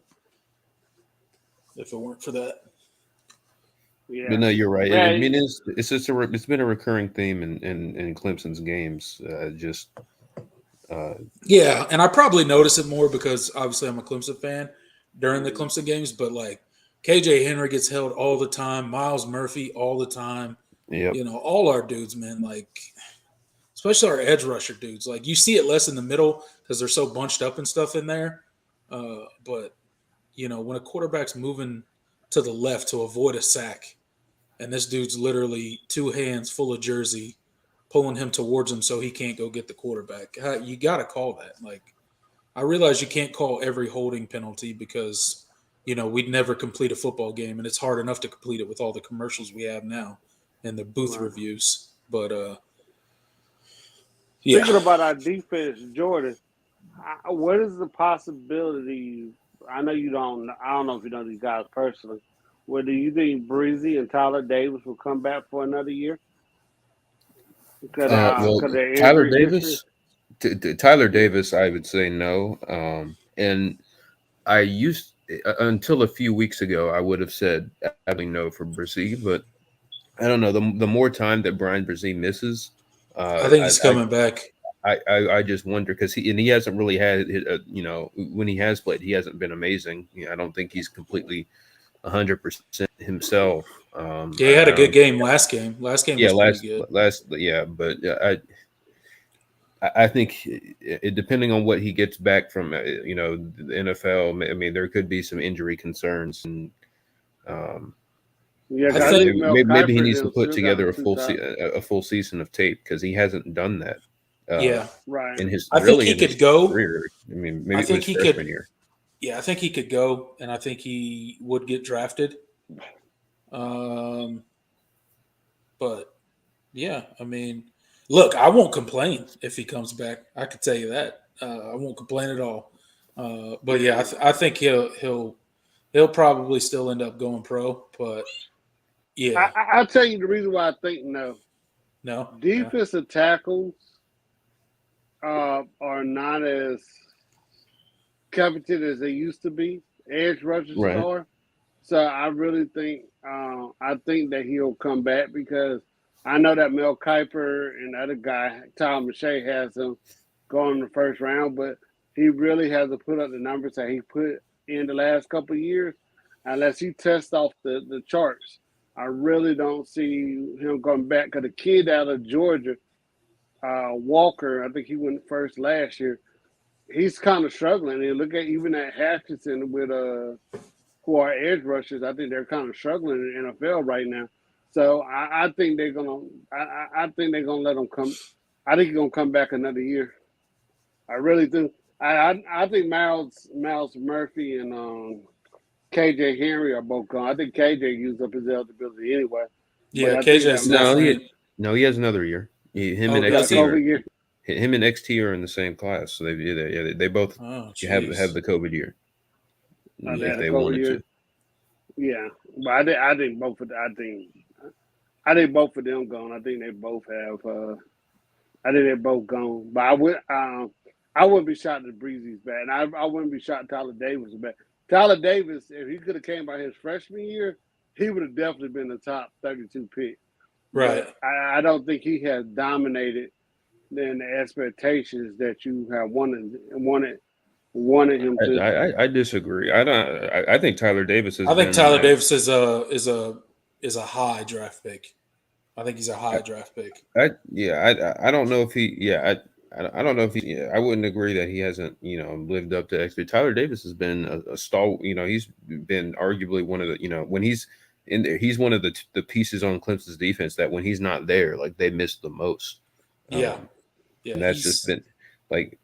it weren't for that. Yeah. But no, you're right. Yeah, I mean, it's been a recurring theme in Clemson's games. Yeah, and I probably notice it more because obviously I'm a Clemson fan during the Clemson games, but KJ Henry gets held all the time, Miles Murphy all the time. Yep. All our dudes, man, especially our edge rusher dudes. You see it less in the middle because they're so bunched up and stuff in there. But when a quarterback's moving to the left to avoid a sack, and this dude's literally two hands full of jersey pulling him towards him so he can't go get the quarterback. You got to call that. I realize you can't call every holding penalty because, we'd never complete a football game, and it's hard enough to complete it with all the commercials we have now and the booth reviews. But, yeah. Thinking about our defense, Jordan, what is the possibility? I know you don't. I don't know if you know these guys personally. Do you think Breezy and Tyler Davis will come back for another year? Tyler Davis, Tyler Davis, I would say no. And I used until a few weeks ago, I would have said absolutely no for Breezy, but I don't know. The more time that Brian Breezy misses, I think he's coming back. I just wonder because he hasn't really had when he has played, he hasn't been amazing. I don't think he's completely 100% himself. He had a good game last game. Last game was pretty good. But I think depending on what he gets back from the NFL, I mean there could be some injury concerns, and maybe he needs to put together a full season of tape because he hasn't done that. Right. In his, I think he could go. Career. I mean, maybe it was freshman year. Yeah, I think he could go, and I think he would get drafted. But yeah, I mean, look, I won't complain if he comes back. I can tell you that. I won't complain at all. But yeah, I think he'll probably still end up going pro. But yeah, I'll tell you the reason why I think no. No. Defensive tackles are not as coveted as they used to be. Edge rushers Right. are. So I really think that he'll come back because I know that Mel Kiper and the other guy, Tom Mache, has him going in the first round, but he really has to put up the numbers that he put in the last couple of years. Unless he tests off the charts, I really don't see him coming back. Because the kid out of Georgia, Walker, I think he went first last year. He's kind of struggling. And look at even at Hutchinson with who are edge rushers. I think they're kind of struggling in the NFL right now. So I think they're gonna. I think they're gonna let him come. I think he's gonna come back another year. I really do. I think Miles Murphy and KJ Henry are both gone. I think KJ used up his eligibility anyway. Yeah, But I think KJ's that definitely. He has another year. Him Oh, and does XT he? COVID year. him and XT are in the same class, so they both Oh, have jeez. the COVID year They had if a they COVID wanted year. to. Yeah, but I think both of I think both of them gone. I think they both have. I think they're both gone. But I wouldn't be shocked if Breezy's back, and I wouldn't be shocked Tyler Davis is back. Tyler Davis, if he could have came by his freshman year, he would have definitely been the top 32 pick. Right. But I don't think he has dominated in the expectations that you have wanted him to. I disagree. I think Tyler Davis has I think been. Tyler Davis is a high draft pick. I think he's a high draft pick. I don't know if he. I don't know if he. Yeah, I wouldn't agree that he hasn't lived up to expectations. Tyler Davis has been a stalwart. He's been arguably one of the. When he's in there, he's one of the pieces on Clemson's defense that when he's not there, like they miss the most. Yeah. Yeah. And that's just been like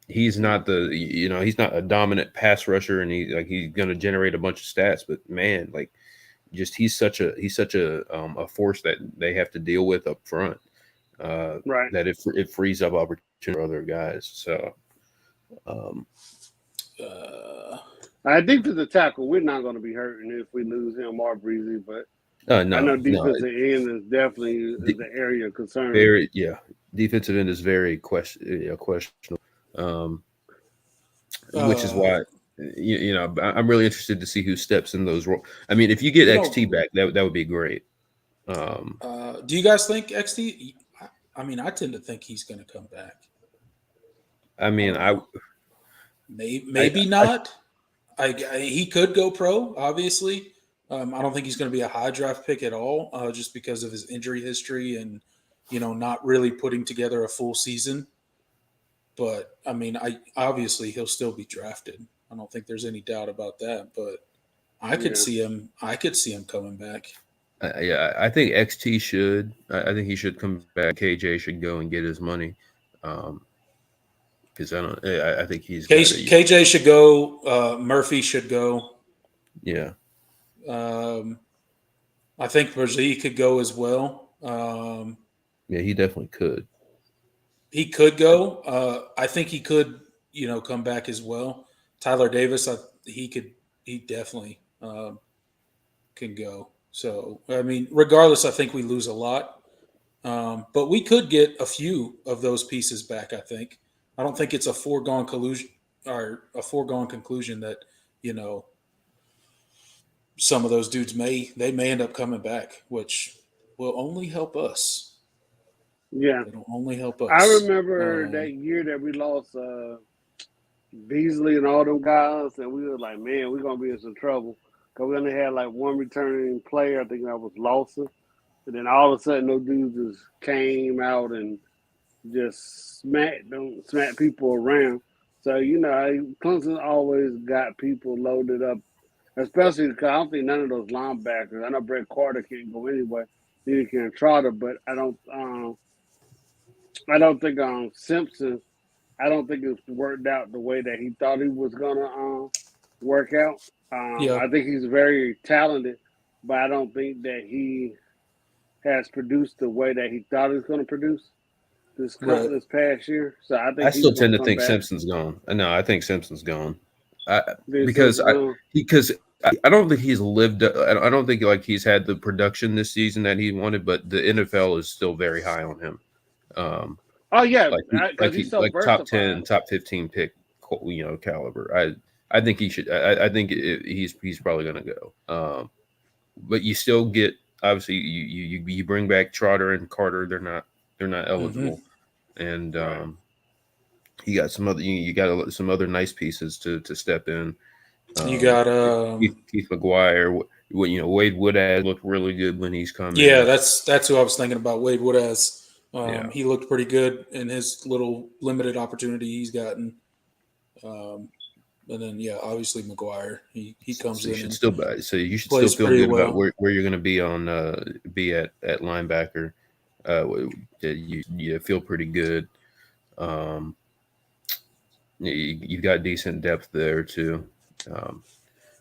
he's not he's not a dominant pass rusher, and he's going to generate a bunch of stats. But man, like just he's such a force that they have to deal with up front. Right. That it frees up opportunity for other guys. So, I think for the tackle, we're not going to be hurting if we lose him or Breezy, but no, I know defensive end is definitely the area of concern. Very, defensive end is very questionable, which is why I'm really interested to see who steps in those roles. I mean, if you get XT back, that would be great. Do you guys think XT? I mean, I tend to think he's going to come back. I mean, maybe not. He could go pro, obviously. I don't think he's going to be a high draft pick at all, just because of his injury history and not really putting together a full season. But I mean, obviously he'll still be drafted. I don't think there's any doubt about that. But I could see him. I could see him coming back. I think XT should. I think he should come back. KJ should go and get his money. Because I think he's KJ should go. Murphy should go. Yeah. I think Brzee could go as well. Yeah, he definitely could. He could go. I think he could, come back as well. Tyler Davis, he definitely can go. So, I mean, regardless, I think we lose a lot. But we could get a few of those pieces back, I think. I don't think it's a foregone conclusion that, some of those dudes may end up coming back, which will only help us. Yeah. It'll only help us. I remember that year that we lost Beasley and all them guys, and we were like, man, we're going to be in some trouble. Because we only had like one returning player. I think that was Lawson. And then all of a sudden, those dudes just came out and just smacked people around. So, Clemson always got people loaded up, especially because I don't think none of those linebackers. I know Brett Carter can't go anyway. Neither can Trotter, but I don't think Simpson. I don't think it's worked out the way that he thought he was gonna work out. I think he's very talented, but I don't think that he has produced the way that he thought he was going to produce this past year. So I think I still tend to think Simpson's gone. No, I think Simpson's gone. Because I don't think he's lived. I don't think like he's had the production this season that he wanted, but the NFL is still very high on him. Oh yeah, Like because he's so like top versatile. 10, top 15 pick, caliber. I think he should. I think he's probably going to go. But you still get obviously you bring back Trotter and Carter. They're not eligible, and Right. you got some other you got some other nice pieces to step in. You got Keith McGuire. Wade Woodaz looked really good when he's come yeah, in. that's who I was thinking about. Wade Woodaz. Yeah. He looked pretty good in his little limited opportunity he's gotten. And then yeah, obviously McGuire. He comes So you in should and still you should still plays feel pretty good about well. where you're going to be on be at linebacker. You feel pretty good. Um, you've got decent depth there too.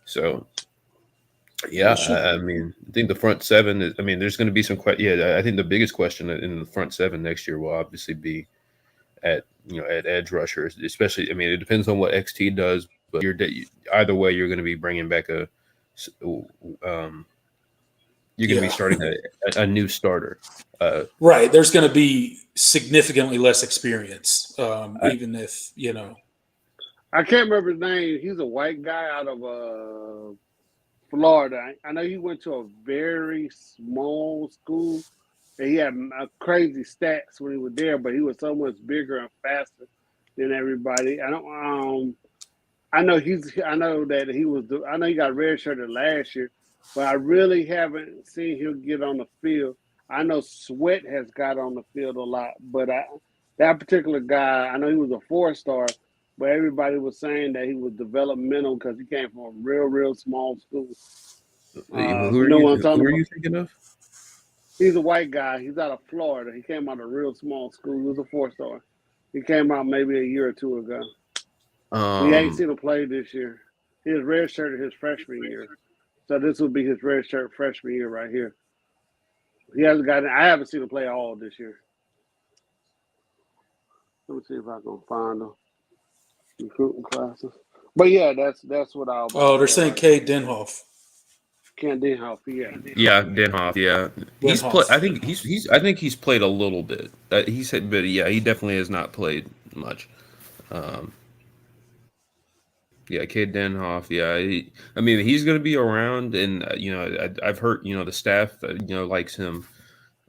So yeah, I mean, I think the front seven is. I mean, there's going to be some. Yeah, I think the biggest question in the front seven next year will obviously be at at edge rushers, especially. I mean, it depends on what XT does, but either way, you're going to be bringing back you're going to be Yeah. starting a new starter. Right. There's going to be significantly less experience, I, even if I can't remember his name. He's a white guy out of Florida. I know he went to a very small school, and he had crazy stats when he was there. But he was so much bigger and faster than everybody. I don't. I know that he was. I know he got redshirted last year, but I really haven't seen him get on the field. I know Sweat has got on the field a lot, but that particular guy, I know he was a 4-star, but everybody was saying that he was developmental because he came from a real small school. You know what I'm talking who are about? you thinking of? He's a white guy. He's out of Florida. He came out of a real small school. He was a 4-star. He came out maybe a year or two ago. We ain't seen him play this year. He was redshirted his freshman year. So this will be his redshirt freshman year right here. He hasn't gotten. I haven't seen him play all this year. Let me see if I can find him. Recruiting classes. But yeah, that's what I'll. oh, they're saying Cade Denhoff. Ken Denhoff, yeah. Yeah, Denhoff. Yeah, I Denhoff. think he's. I think he's played a little bit. He said, but yeah, he definitely has not played much. Yeah, Cade Denhoff. Yeah, I mean, he's going to be around, and I've heard the staff likes him.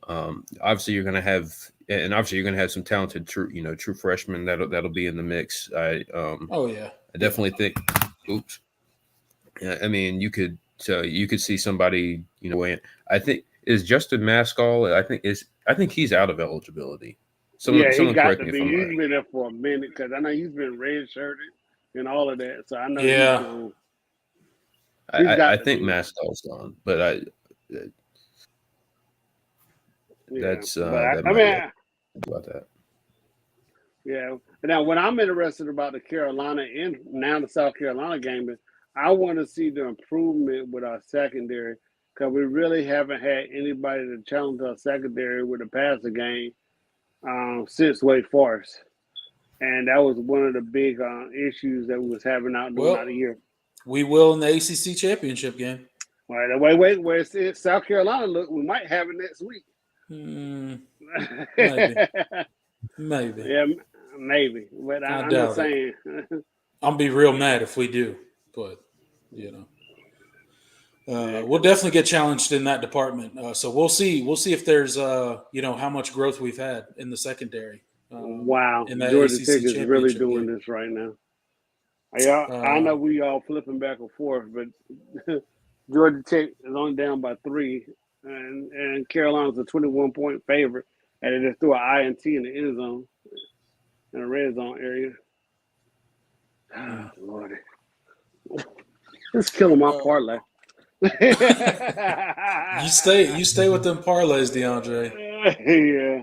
Obviously, you're going to have, and obviously you're going to have some talented true freshmen that'll be in the mix. Oh yeah. I definitely think. Oops. Yeah, I mean, you could see somebody weighing. I think is Justin Maskell. I think he's out of eligibility. Yeah, he Someone got correct to me if be. I'm He's right. been there for a minute because I know he's been redshirted and all of that. So I know he's Yeah. going. He's I got to think be. Maskell's gone, but Yeah, that's but that I might be mean, about that. yeah. Now, what I'm interested about the Carolina and now the South Carolina game is I want to see the improvement with our secondary because we really haven't had anybody to challenge our secondary with a passing game since Wake Forest, and that was one of the big issues that we was having out during Well, the year. we will in the ACC championship game. Right, wait, where it's South Carolina? Look, we might have it next week. Maybe. Maybe. Yeah, maybe. But I I'm just doubt it. saying. I'll be real mad if we do, but we'll definitely get challenged in that department. So we'll see. We'll see if there's how much growth we've had in the secondary. Wow, In that Georgia ACC Tech is really championship doing game. this right now. I know we all flipping back and forth, but Georgia Tech is only down by 3, and Carolina's a 21-point favorite, and they just threw an INT in the end zone, in the red zone area. Oh, Lordy. It's killing my parlay. You stay with them parlays, DeAndre. Yeah.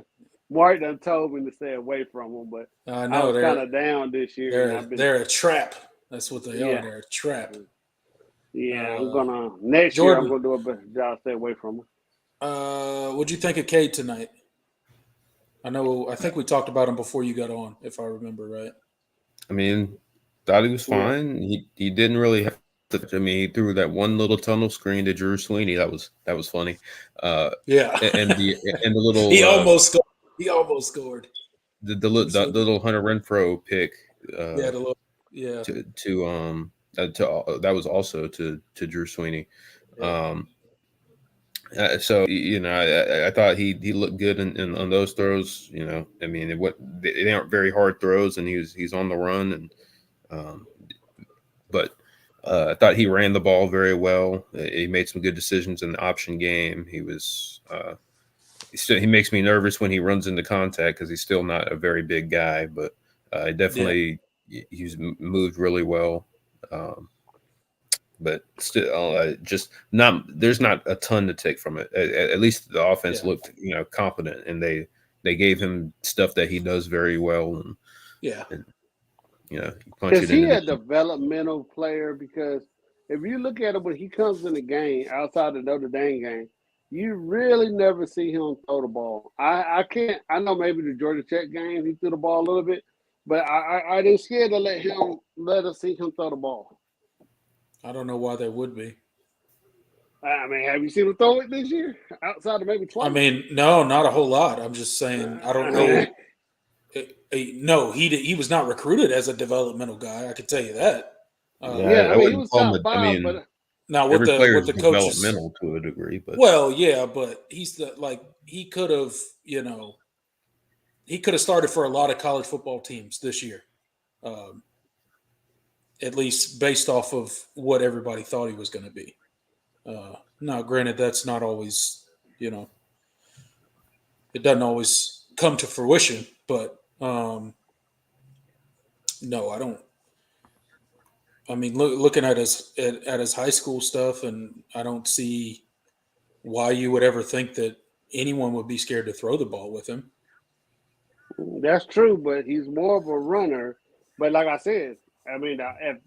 Mark done told me to stay away from them, but I I know was kind of down this year. they're a trap. That's what they Yeah. are. They're a trap. Yeah, next year I'm gonna do a better job stay away from them. What'd you think of Cade tonight? I think we talked about him before you got on, if I remember right. I mean, thought he was fine. He didn't really have I mean, he threw that one little tunnel screen to Drew Sweeney. That was funny. Yeah. And the little He almost scored. He almost scored. the little Hunter Renfro pick. Yeah, the little, yeah. That was also to Drew Sweeney. Yeah. So I thought he looked good in on those throws. I mean, they aren't very hard throws, and he's on the run, and but I thought he ran the ball very well. He made some good decisions in the option game. He was he makes me nervous when he runs into contact because he's still not a very big guy, but definitely he's moved really well. But still, just not. There's not a ton to take from it. At least the offense looked, competent, and they gave him stuff that he does very well. And you punch Is it he into a developmental player? Because if you look at him when he comes in the game outside the Notre Dame game, you really never see him throw the ball. I can't. I know maybe the Georgia Tech game he threw the ball a little bit, but I didn't scared to let us see him throw the ball. I don't know why they would be. I mean, have you seen him throw it this year? Outside of maybe twice. I mean, no, not a whole lot. I'm just saying I don't know. No, he was not recruited as a developmental guy. I can tell you that. I mean, he was top five, but now with every player with is the coaches, developmental to a degree. But but he's he could have he could have started for a lot of college football teams this year, at least based off of what everybody thought he was going to be. Now, granted, that's not always it doesn't always come to fruition, but no, I don't. I mean, looking at his high school stuff, and I don't see why you would ever think that anyone would be scared to throw the ball with him. That's true, but he's more of a runner. But like I said, I mean,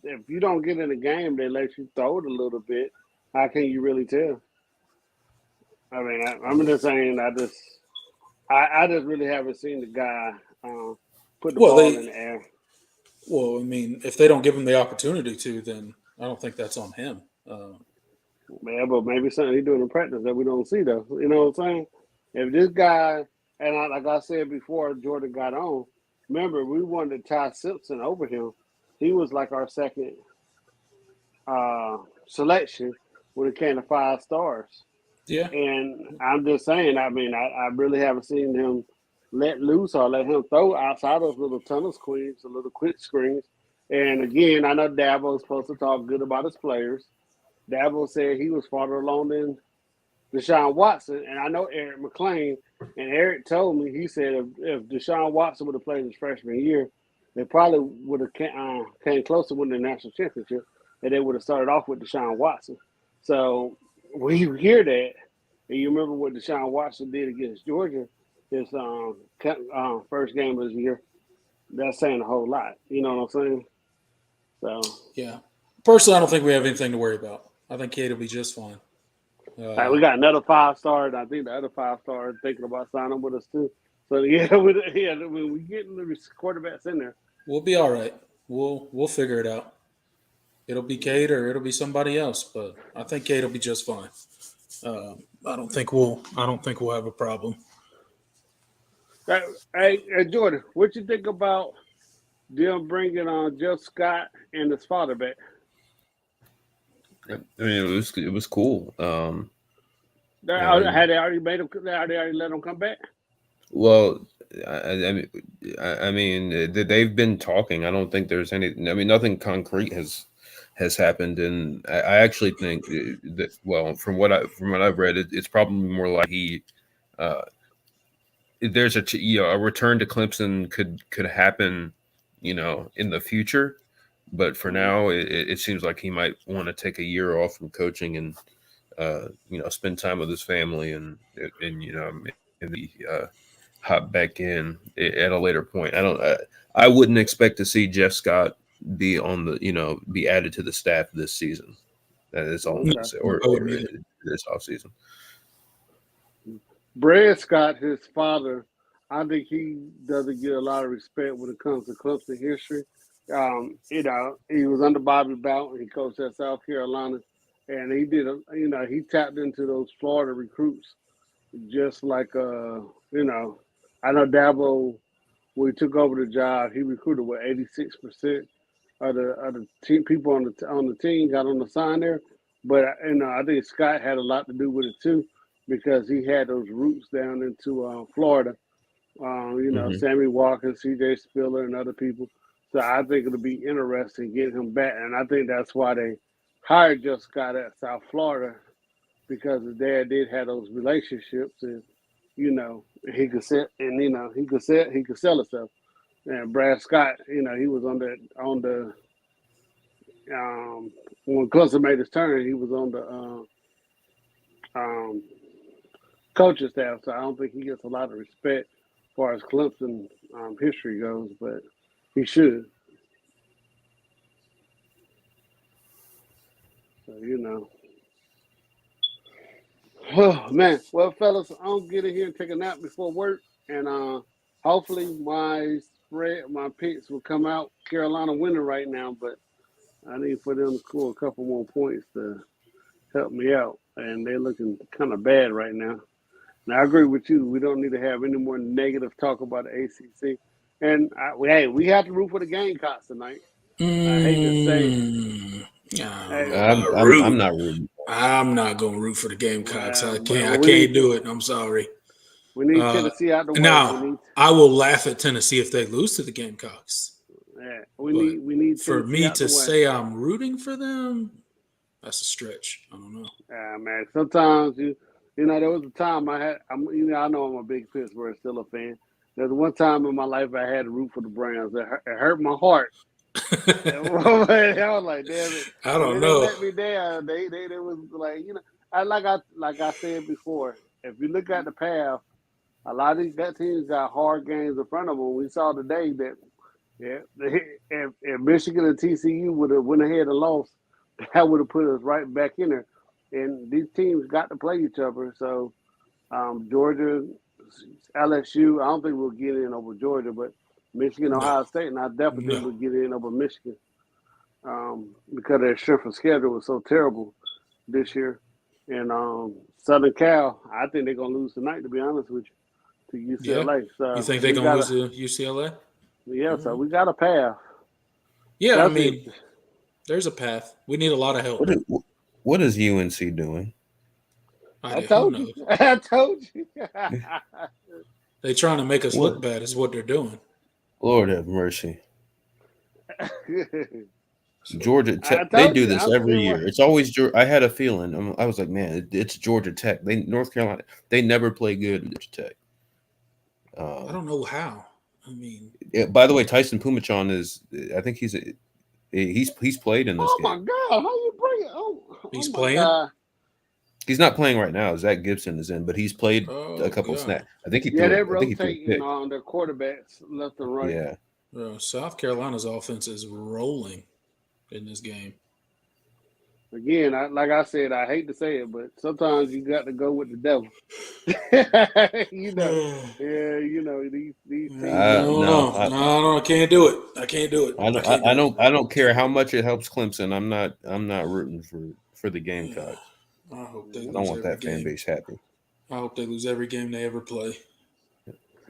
if you don't get in the game, they let you throw it a little bit. How can you really tell? I mean, I'm just saying. I just really haven't seen the guy put the ball in the air. Well, I mean, if they don't give him the opportunity to, then I don't think that's on him. Yeah, but maybe something he's doing in practice that we don't see, though. You know what I'm saying? If this guy, and like I said before Jordan got on, remember, we wanted Ty Simpson over him. He was like our second selection when it came to 5 stars. Yeah. And I'm just saying, I mean, I really haven't seen him let loose or let him throw outside those little tunnel screens, the little quick screens. And again, I know Dabo's supposed to talk good about his players. Dabo said he was farther along than Deshaun Watson. And I know Eric McLean, and Eric told me, he said if Deshaun Watson would have played his freshman year, they probably would have came close to winning the national championship, and they would have started off with Deshaun Watson. So when you hear that, and you remember what Deshaun Watson did against Georgia, his first game of the year, that's saying a whole lot. You know what I'm saying? So yeah. Personally, I don't think we have anything to worry about. I think Cade will be just fine. we got another 5-star, and I think the other 5-star is thinking about signing with us too. So when we get the quarterbacks in there, we'll be all right. We'll figure it out. It'll be Cade or it'll be somebody else, but I think Cade will be just fine. I don't think we'll have a problem. Hey, Jordan, what you think about them bringing on Jeff Scott and his father back? I mean, it was cool. Had they already made him? Had they already let him come back? Well, I mean, they've been talking. I don't think there's any. I mean, nothing concrete has happened, and I actually think that. Well, from what I've read, it's probably more like there's a return to Clemson could happen, in the future. But for now, it seems like he might want to take a year off from coaching and, spend time with his family and hop back in at a later point. I wouldn't expect to see Jeff Scott be be added to the staff this season. That is all I'm going to say, or this offseason. Brad Scott, his father, I think he doesn't get a lot of respect when it comes to Clemson history. He was under Bobby Bowden. He coached at South Carolina, and he did. He tapped into those Florida recruits, just like I know Dabo when he took over the job, he recruited 86% of the team people on the team got on the sign there. But I think Scott had a lot to do with it too, because he had those roots down into Florida. Hmm. Sammy Walker, C.J. Spiller, and other people. So I think it'll be interesting getting him back, and I think that's why they hired Jeff Scott at South Florida, because his dad did have those relationships, and he could sell, and he could sell himself. And Brad Scott, he was on the when Clemson made his turn, he was on the coaching staff. So I don't think he gets a lot of respect as far as Clemson history goes, but he should. So. Oh man, well, fellas, I'll get in here and take a nap before work, and hopefully my picks will come out. Carolina winning right now, but I need for them to score a couple more points to help me out, and they're looking kind of bad right now. And I agree with you. We don't need to have any more negative talk about the ACC. And we have to root for the Gamecocks tonight. I hate to say it. I don't Hey, know I'm, about I'm I'm rooting. not rooting. I'm not going to root for the Gamecocks. I can't. well, I can't do it. I'm sorry. we need Tennessee out the way. Now I will laugh at Tennessee if they lose to the Gamecocks. But We need for Tennessee me out the to way. say I'm rooting for them, that's a stretch. I don't know. Man, sometimes there was a time I know I'm a big Pittsburgh Steelers fan. There's one time in my life I had to root for the Browns. It hurt my heart. I was like, damn it. I And don't then they know. let me down. They was like, like I said before, if you look at the path, a lot of these teams got hard games in front of them. We saw today that if Michigan and TCU would have went ahead and lost, that would have put us right back in there. And these teams got to play each other. So Georgia, LSU, I don't think we'll get in over Georgia, but Michigan, No, Ohio State, and I definitely think no. we'll get in over Michigan because their strength of schedule was so terrible this year. And Southern Cal, I think they're gonna lose tonight. To be honest with you, to Yeah. UCLA. You So think they're we going to gotta, lose to UCLA? yeah. So All right. we got a path. Yeah, I That's it. mean, there's a path. We need a lot of help. What is UNC doing? I Who told you. knows? I told you. They're trying to make us What? look bad, is what they're doing. Lord have mercy. So, Georgia I Tech. They told do you. this I'm every still. year. It's always I had a feeling. I was like, man, it's Georgia Tech. North Carolina. They never play good at Georgia Tech. I don't know how. I mean, By the way, Tyson Pumachan is. I think he's played in this Oh my game. God! How you bring it? Oh he's my playing. God! He's not playing right now. Zach Gibson is in, but he's played a Oh, couple God. snaps. I think he Yeah, threw. they're I think he threw a rotating pick. on their quarterbacks left and right. Yeah. South Carolina's offense is rolling in this game. Again, like I said, I hate to say it, but sometimes you got to go with the devil. These teams I are. don't No, know. No, I can't do it. I can't do it. I I don't. can't do it. I don't care how much it helps Clemson. I'm not. I'm not rooting for the Gamecocks. I hope they I don't lose want every that fan game. base happy. I hope they lose every game they ever play.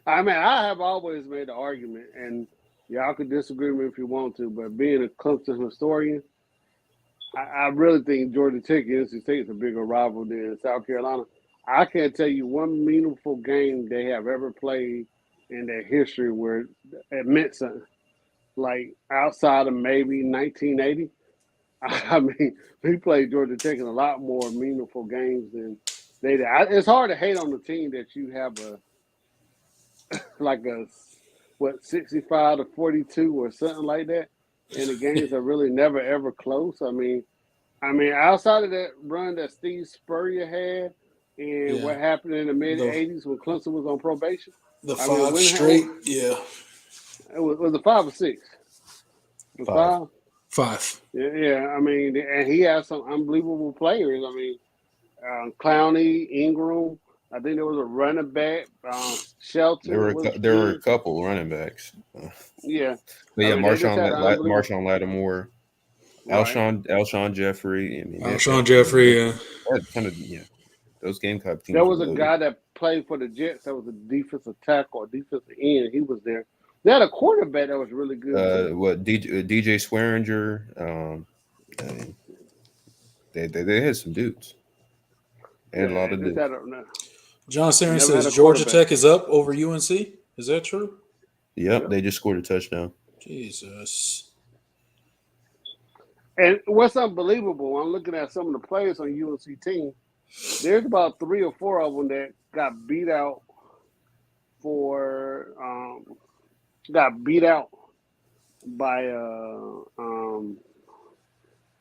I mean, I have always made the argument, and y'all could disagree with me if you want to, but being a Clemson historian, I really think Georgia Tech and NC State is a bigger rival than South Carolina. I can't tell you one meaningful game they have ever played in their history where it meant something. Like outside of maybe 1980, I mean, we played Georgia Tech in a lot more meaningful games than they did. It's hard to hate on the team that you have like a 65-42 or something like that, and the games are really never ever close. I mean, outside of that run that Steve Spurrier had, and Yeah. what happened in the mid The '80s when Clemson was on probation. the I mean, five straight. Yeah. it was a 5 or 6? It was 5. 5. 5. Yeah. I mean, and he has some unbelievable players. I mean, Clowney, Ingram, I think there was a running back, Shelton was There were a in. couple running backs. Yeah, But I yeah, mean they just had an unbelievable Marshawn Lattimore, right. Alshon Jeffrey. I mean, Alshon Jeffrey, that kind of those Gamecock There teams were was a loaded. guy that played for the Jets that was a defensive tackle or defensive end. He was there. They had a quarterback that was really good too. DJ Swearinger. I mean, they had some dudes. They had a lot Yeah, of just dudes. had a John Sarin never had says a Georgia quarterback. Tech is up over UNC. Is that true? Yep, Yep. they just scored a touchdown. Jesus. And what's unbelievable, I'm looking at some of the players on UNC team. There's about 3 or 4 of them that got beat out for by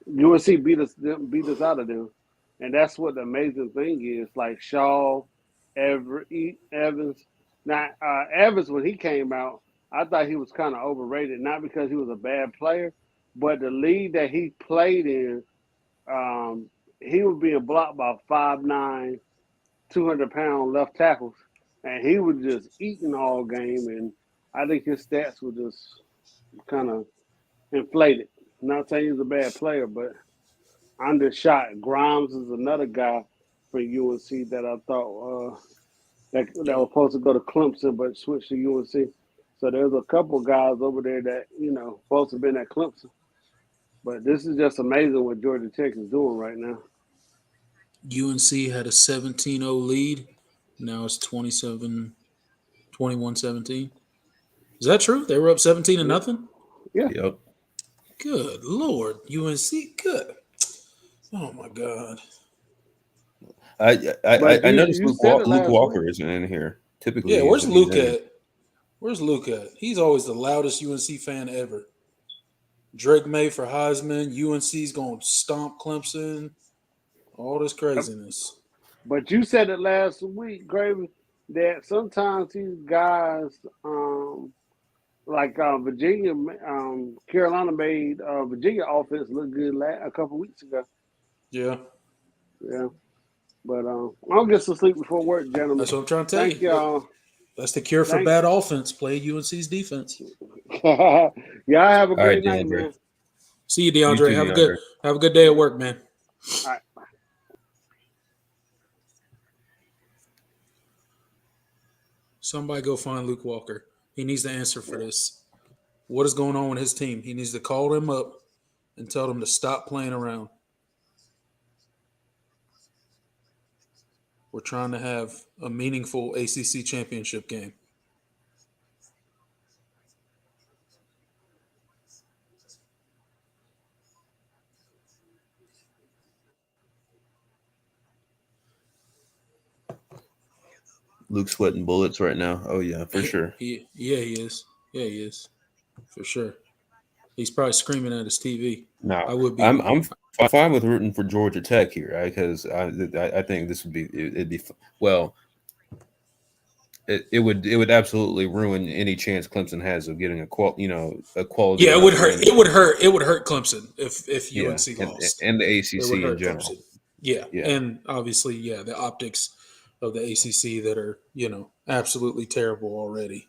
UNC beat us out of them, and that's what the amazing thing is. Like Shaw, Evans. Now Evans, when he came out, I thought he was kind of overrated, not because he was a bad player, but the league that he played in, he was being blocked by 5'9", 200-pound left tackles, and he was just eating all game. And I think his stats were just kind of inflated. I'm not saying he's a bad player, but I'm just shocked. Grimes is another guy for UNC that I thought that was supposed to go to Clemson but switched to UNC. So there's a couple guys over there that supposed to have been at Clemson. But this is just amazing what Georgia Tech is doing right now. UNC had a 17-0 lead. Now it's 21-17. Is that true? They were up 17-0? Yeah. Yep. Good Lord. UNC, good. Oh, my God. I noticed you said it Luke last Walker week. isn't in here. Typically, Yeah, where's he's Luke in. at? Where's Luke at? He's always the loudest UNC fan ever. Drake May for Heisman. UNC's going to stomp Clemson. All this craziness. But you said it last week, Gravy, that sometimes these guys, like Virginia, Carolina made Virginia offense look good a couple weeks ago. Yeah. Yeah. But I'll get some sleep before work, gentlemen. That's what I'm trying to tell Thank you. y'all. That's the cure for bad offense. Play UNC's defense. Y'all have a All right, great night, DeAndre. man. See you, DeAndre. You too, have DeAndre. a good day at work, man. All right. Somebody go find Luke Walker. He needs to answer for this. What is going on with his team? He needs to call them up and tell them to stop playing around. We're trying to have a meaningful ACC championship game. Luke's sweating bullets right now. Oh yeah, for sure. He is. Yeah, he is. For sure. He's probably screaming at his TV. No, I would be. I'm fine with rooting for Georgia Tech here, right? Because I think this would be it'd be well. It would absolutely ruin any chance Clemson has of getting a quality. Yeah, it would hurt. It would hurt. It would hurt Clemson if UNC lost, and the ACC it would hurt in general. Clemson. Yeah, and obviously, the optics of the ACC that are absolutely terrible already.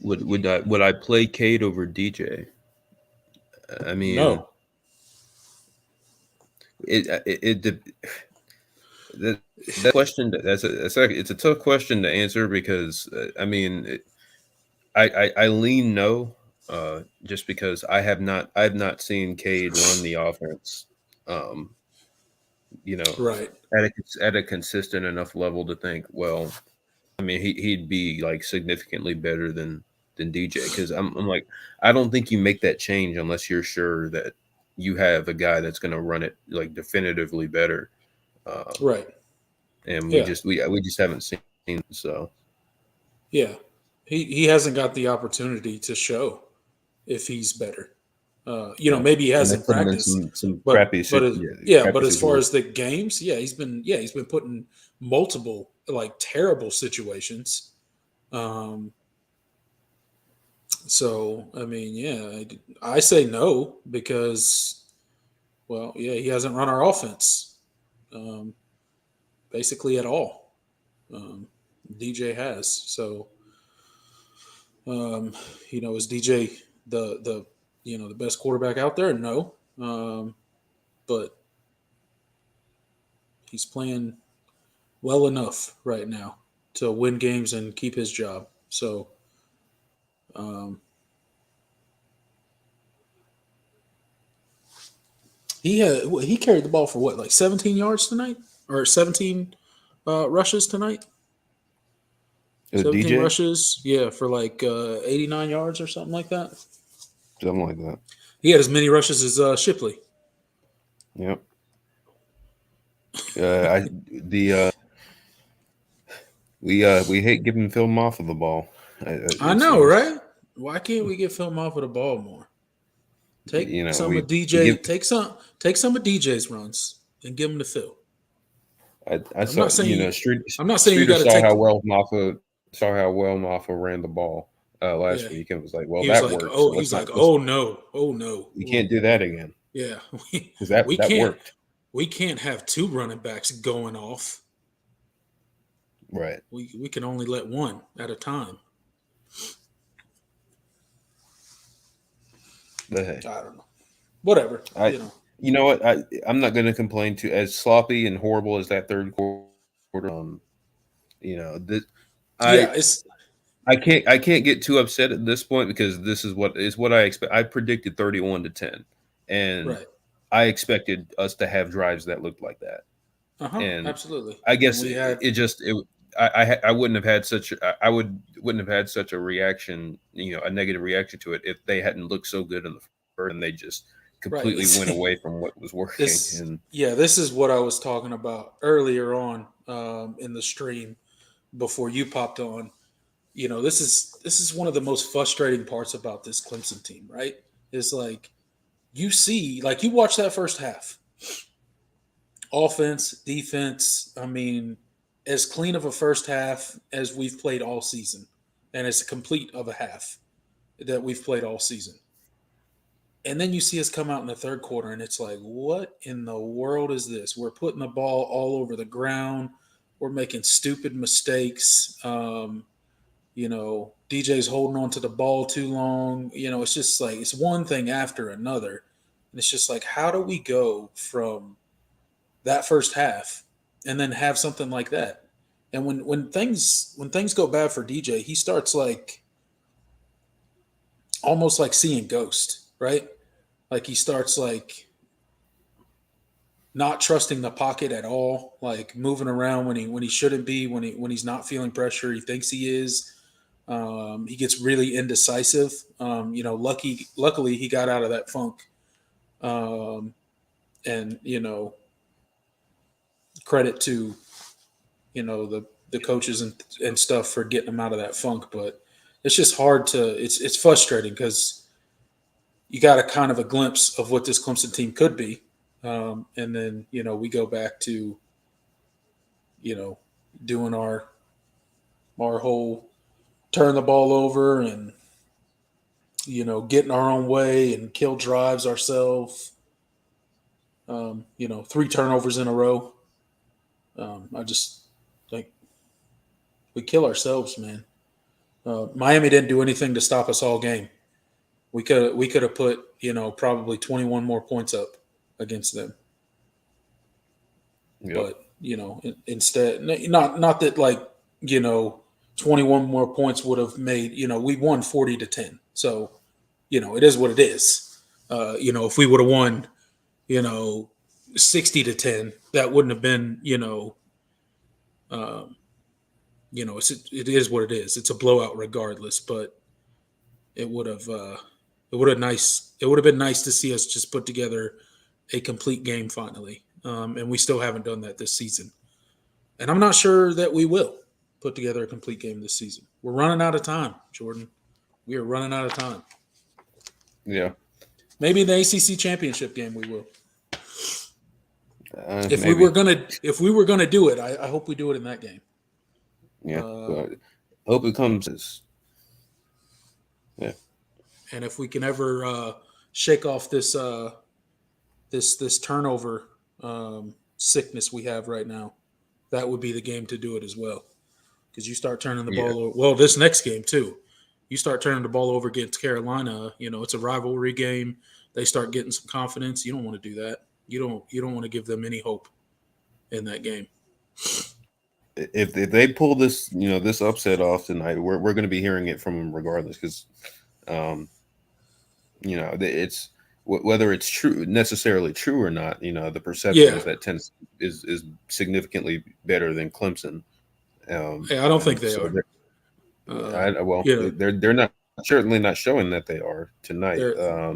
Would I play Cade over DJ? I mean, No. That question it's a tough question to answer because I lean no, just because I have not seen Cade run the offense, Right. at a consistent enough level to think, well, I mean, he'd be like significantly better than DJ, because I'm like, I don't think you make that change unless you're sure that you have a guy that's going to run it like definitively better. Right. And we just haven't seen it, so. Yeah. He hasn't got the opportunity to show if he's better. Maybe he And has they in put him in practice, some but crappy, but crappy as far situations. as the games, he's been put in multiple like terrible situations. So I mean, I say no because, well, he hasn't run our offense basically at all. DJ has. So is DJ the best quarterback out there? No, but he's playing well enough right now to win games and keep his job. So, um, he carried the ball for what, like 17 yards tonight, or 17 rushes tonight. 17 DJ, rushes, for like 89 yards or something like that. something like that. He had as many rushes as Shipley. Yep. I the we hate giving film off of the ball. I It know, seems. right? Why can't we get film off of the ball more? Take some of We give. DJ. Take some of DJ's runs and give him to Phil. I I'm saw not saying I'm not saying you Streeter got to take. saw how well Maffa ran the ball last Yeah, week and was like, well, he was that like, worked. So oh, he's like, oh no, you can't do that again yeah, because we that can't worked. we can't have two running backs going off. Right. We can only let one at a time. But hey, I don't know. Whatever. You know what? I'm not going to complain too. As sloppy and horrible as that third quarter, this It's I can't get too upset at this point because this is what I expect. I predicted 31-10, and right. I expected us to have drives that looked like that. And Absolutely. I guess And we had I wouldn't have had wouldn't have had such a reaction, a negative reaction to it if they hadn't looked so good in the first and they just right. completely went away from what was working. This is what I was talking about earlier on in the stream before you popped on. This is one of the most frustrating parts about this Clemson team, right? Is like you watch that first half. Offense, defense, I mean, as clean of a first half as we've played all season, and as complete of a half that we've played all season. And then you see us come out in the third quarter, and it's like, what in the world is this? We're putting the ball all over the ground. We're making stupid mistakes. DJ's holding on to the ball too long. It's just like it's one thing after another. And it's just like, how do we go from that first half and then have something like that? And when things go bad for DJ, he starts like almost like seeing ghost, right? Like he starts like not trusting the pocket at all, like moving around when he shouldn't be, when he's not feeling pressure, he thinks he is. He gets really indecisive. Luckily he got out of that funk. And credit to the coaches and stuff for getting him out of that funk. But it's just hard to. It's frustrating because you got a kind of a glimpse of what this Clemson team could be, and then we go back to doing our whole turn the ball over and getting our own way and kill drives ourselves. 3 turnovers in a row. I just think we kill ourselves, man. Miami didn't do anything to stop us all game. We could have put probably 21 more points up against them. Yep. But instead, not that like 21 more points would have made we won 40-10. So it is what it is. If we would have won 60-10, that wouldn't have been it is what it is. It's a blowout regardless, but it would have been nice to see us just put together a complete game finally. And we still haven't done that this season. And I'm not sure that we will put together a complete game this season. We're running out of time, Jordan. We are running out of time. Yeah. Maybe in the ACC championship game we will. If Maybe. we were gonna do it, I hope we do it in that game. Yeah, but hope it comes. Yeah, And if we can ever shake off this this turnover sickness we have right now, that would be the game to do it as well. Because you start turning the ball over. Well, this next game too, you start turning the ball over against Carolina. It's a rivalry game. They start getting some confidence. You don't want to do that. You don't want to give them any hope in that game. If they pull this this upset off tonight, we're going to be hearing it from them regardless, because it's whether it's necessarily true or not. The perception is that Tennessee is significantly better than Clemson. I don't think they are. They're not, certainly not showing that they are tonight.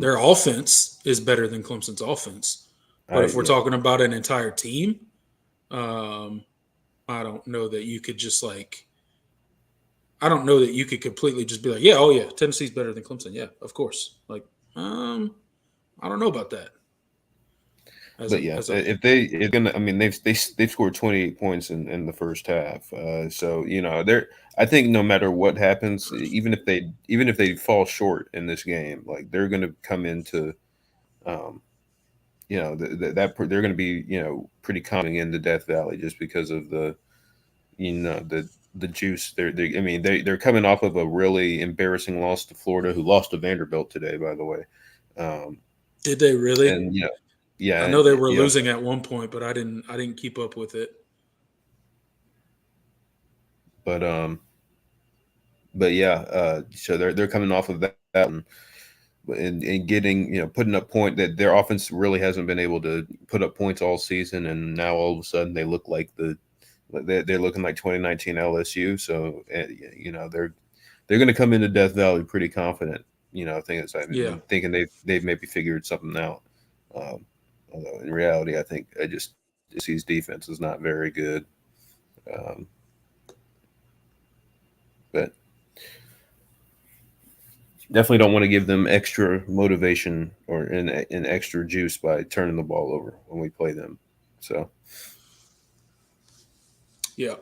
Their offense is better than Clemson's offense, but if we're talking about an entire team, I don't know that you could just I don't know that you could completely just be like, yeah, oh yeah, Tennessee's better than Clemson. Yeah, of course. I don't know about that. If they're gonna, I mean, they've scored 28 points in the first half. So they're. I think no matter what happens, even if they fall short in this game, they're going to come into, they're going to be pretty coming into Death Valley just because of the juice. They're coming off of a really embarrassing loss to Florida, who lost to Vanderbilt today, by the way. Did they really? And yeah, I know they were losing at one point, but I didn't keep up with it. But yeah, so they're coming off of that and getting putting up point that their offense really hasn't been able to put up points all season, and now all of a sudden they look like they're looking like 2019 LSU. So they're going to come into Death Valley pretty confident. Thinking they've maybe figured something out. Although in reality, I think Tennessee's defense is not very good. But definitely don't want to give them extra motivation or an extra juice by turning the ball over when we play them. So, yeah.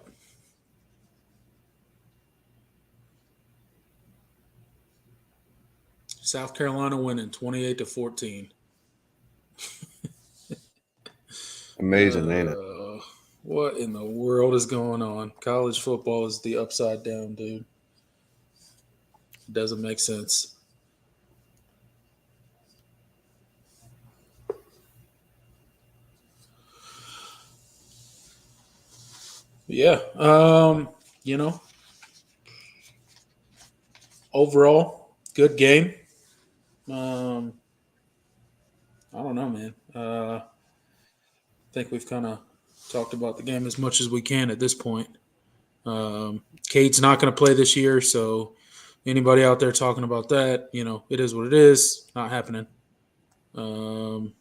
South Carolina winning 28-14. Amazing, ain't it? What in the world is going on? College football is the upside down, dude. It doesn't make sense. Yeah. Overall, good game. I don't know, man. I think we've kind of talked about the game as much as we can at this point. Cade's not going to play this year, so anybody out there talking about that, it is what it is. Not happening. Game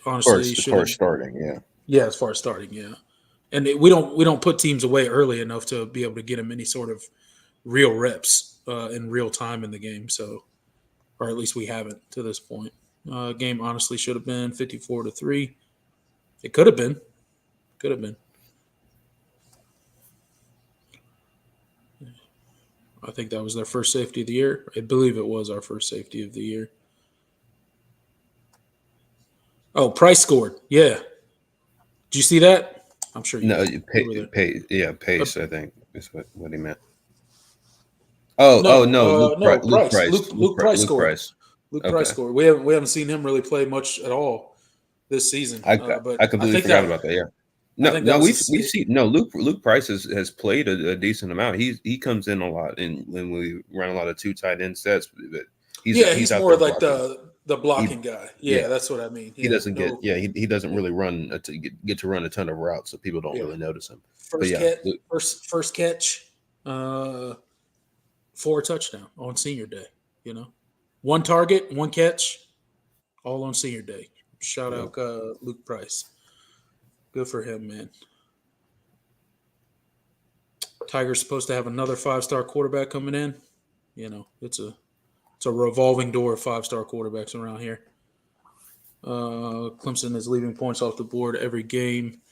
honestly as far as starting, yeah. Yeah, as far as starting, yeah. And we don't put teams away early enough to be able to get them any sort of real reps in real time in the game. So, or at least we haven't to this point. Game honestly should have been 54-3. It could have been. Could have been. I think that was their first safety of the year. I believe it was our first safety of the year. Oh, Price scored. Yeah. Did you see that? I'm sure you did. Pace, I think is what he meant. Luke Price. Luke Price scored. Price. Luke Price scored. We haven't seen him really play much at all this season. I completely forgot about that. Yeah. We've seen Luke Price has played a decent amount. He comes in a lot, and when we run a lot of 2 tight end sets, but he's more like the blocking guy. Yeah, that's what I mean. He doesn't he doesn't really run get to run a ton of routes, so people don't really notice him. First catch, 4 touchdown on senior day. 1 target, 1 catch, all on senior day. Shout out Luke Price. Good for him, man. Tiger's supposed to have another 5-star quarterback coming in. It's a It's a revolving door of 5-star quarterbacks around here. Clemson is leaving points off the board every game.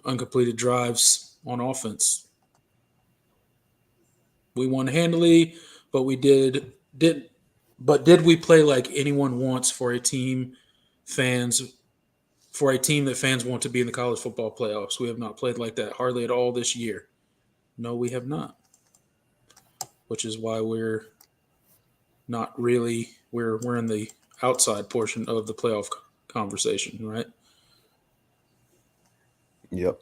Uncompleted drives on offense. We won handily, but did we play like anyone wants for a team that fans want to be in the college football playoffs? We have not played like that hardly at all this year. No, we have not. Which is why we're not really we're in the outside portion of the playoff conversation, right? Yep.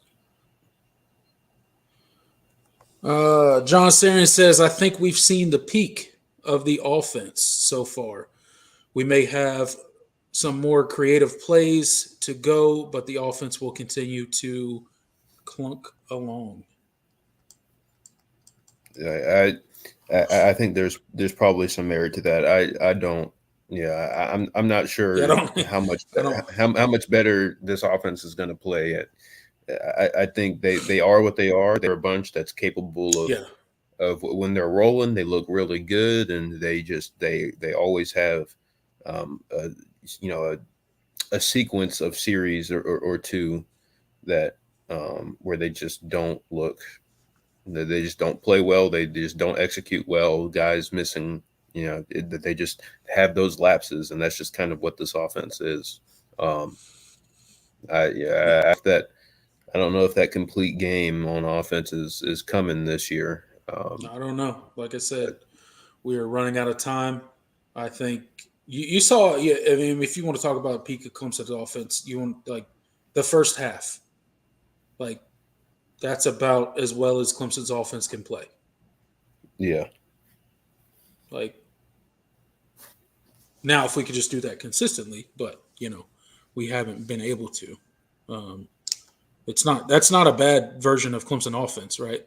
John Sarian says, I think we've seen the peak of the offense so far. We may have some more creative plays to go, but the offense will continue to clunk along. I think there's probably some merit to that. I don't. Yeah, I'm not sure how much better this offense is going to play at. I think they are what they are. They're a bunch that's capable of when they're rolling, they look really good, and they always have a sequence of series or two that where they just don't look. They just don't play well. They just don't execute well. Guys missing, that they just have those lapses, and that's just kind of what this offense is. I don't know if that complete game on offense is coming this year. I don't know. Like I said, we are running out of time. I think you saw. Yeah, I mean, if you want to talk about peak of Clemson's offense, you want like the first half, like. That's about as well as Clemson's offense can play. Yeah. Like, now if we could just do that consistently, but, we haven't been able to. That's not a bad version of Clemson offense, right?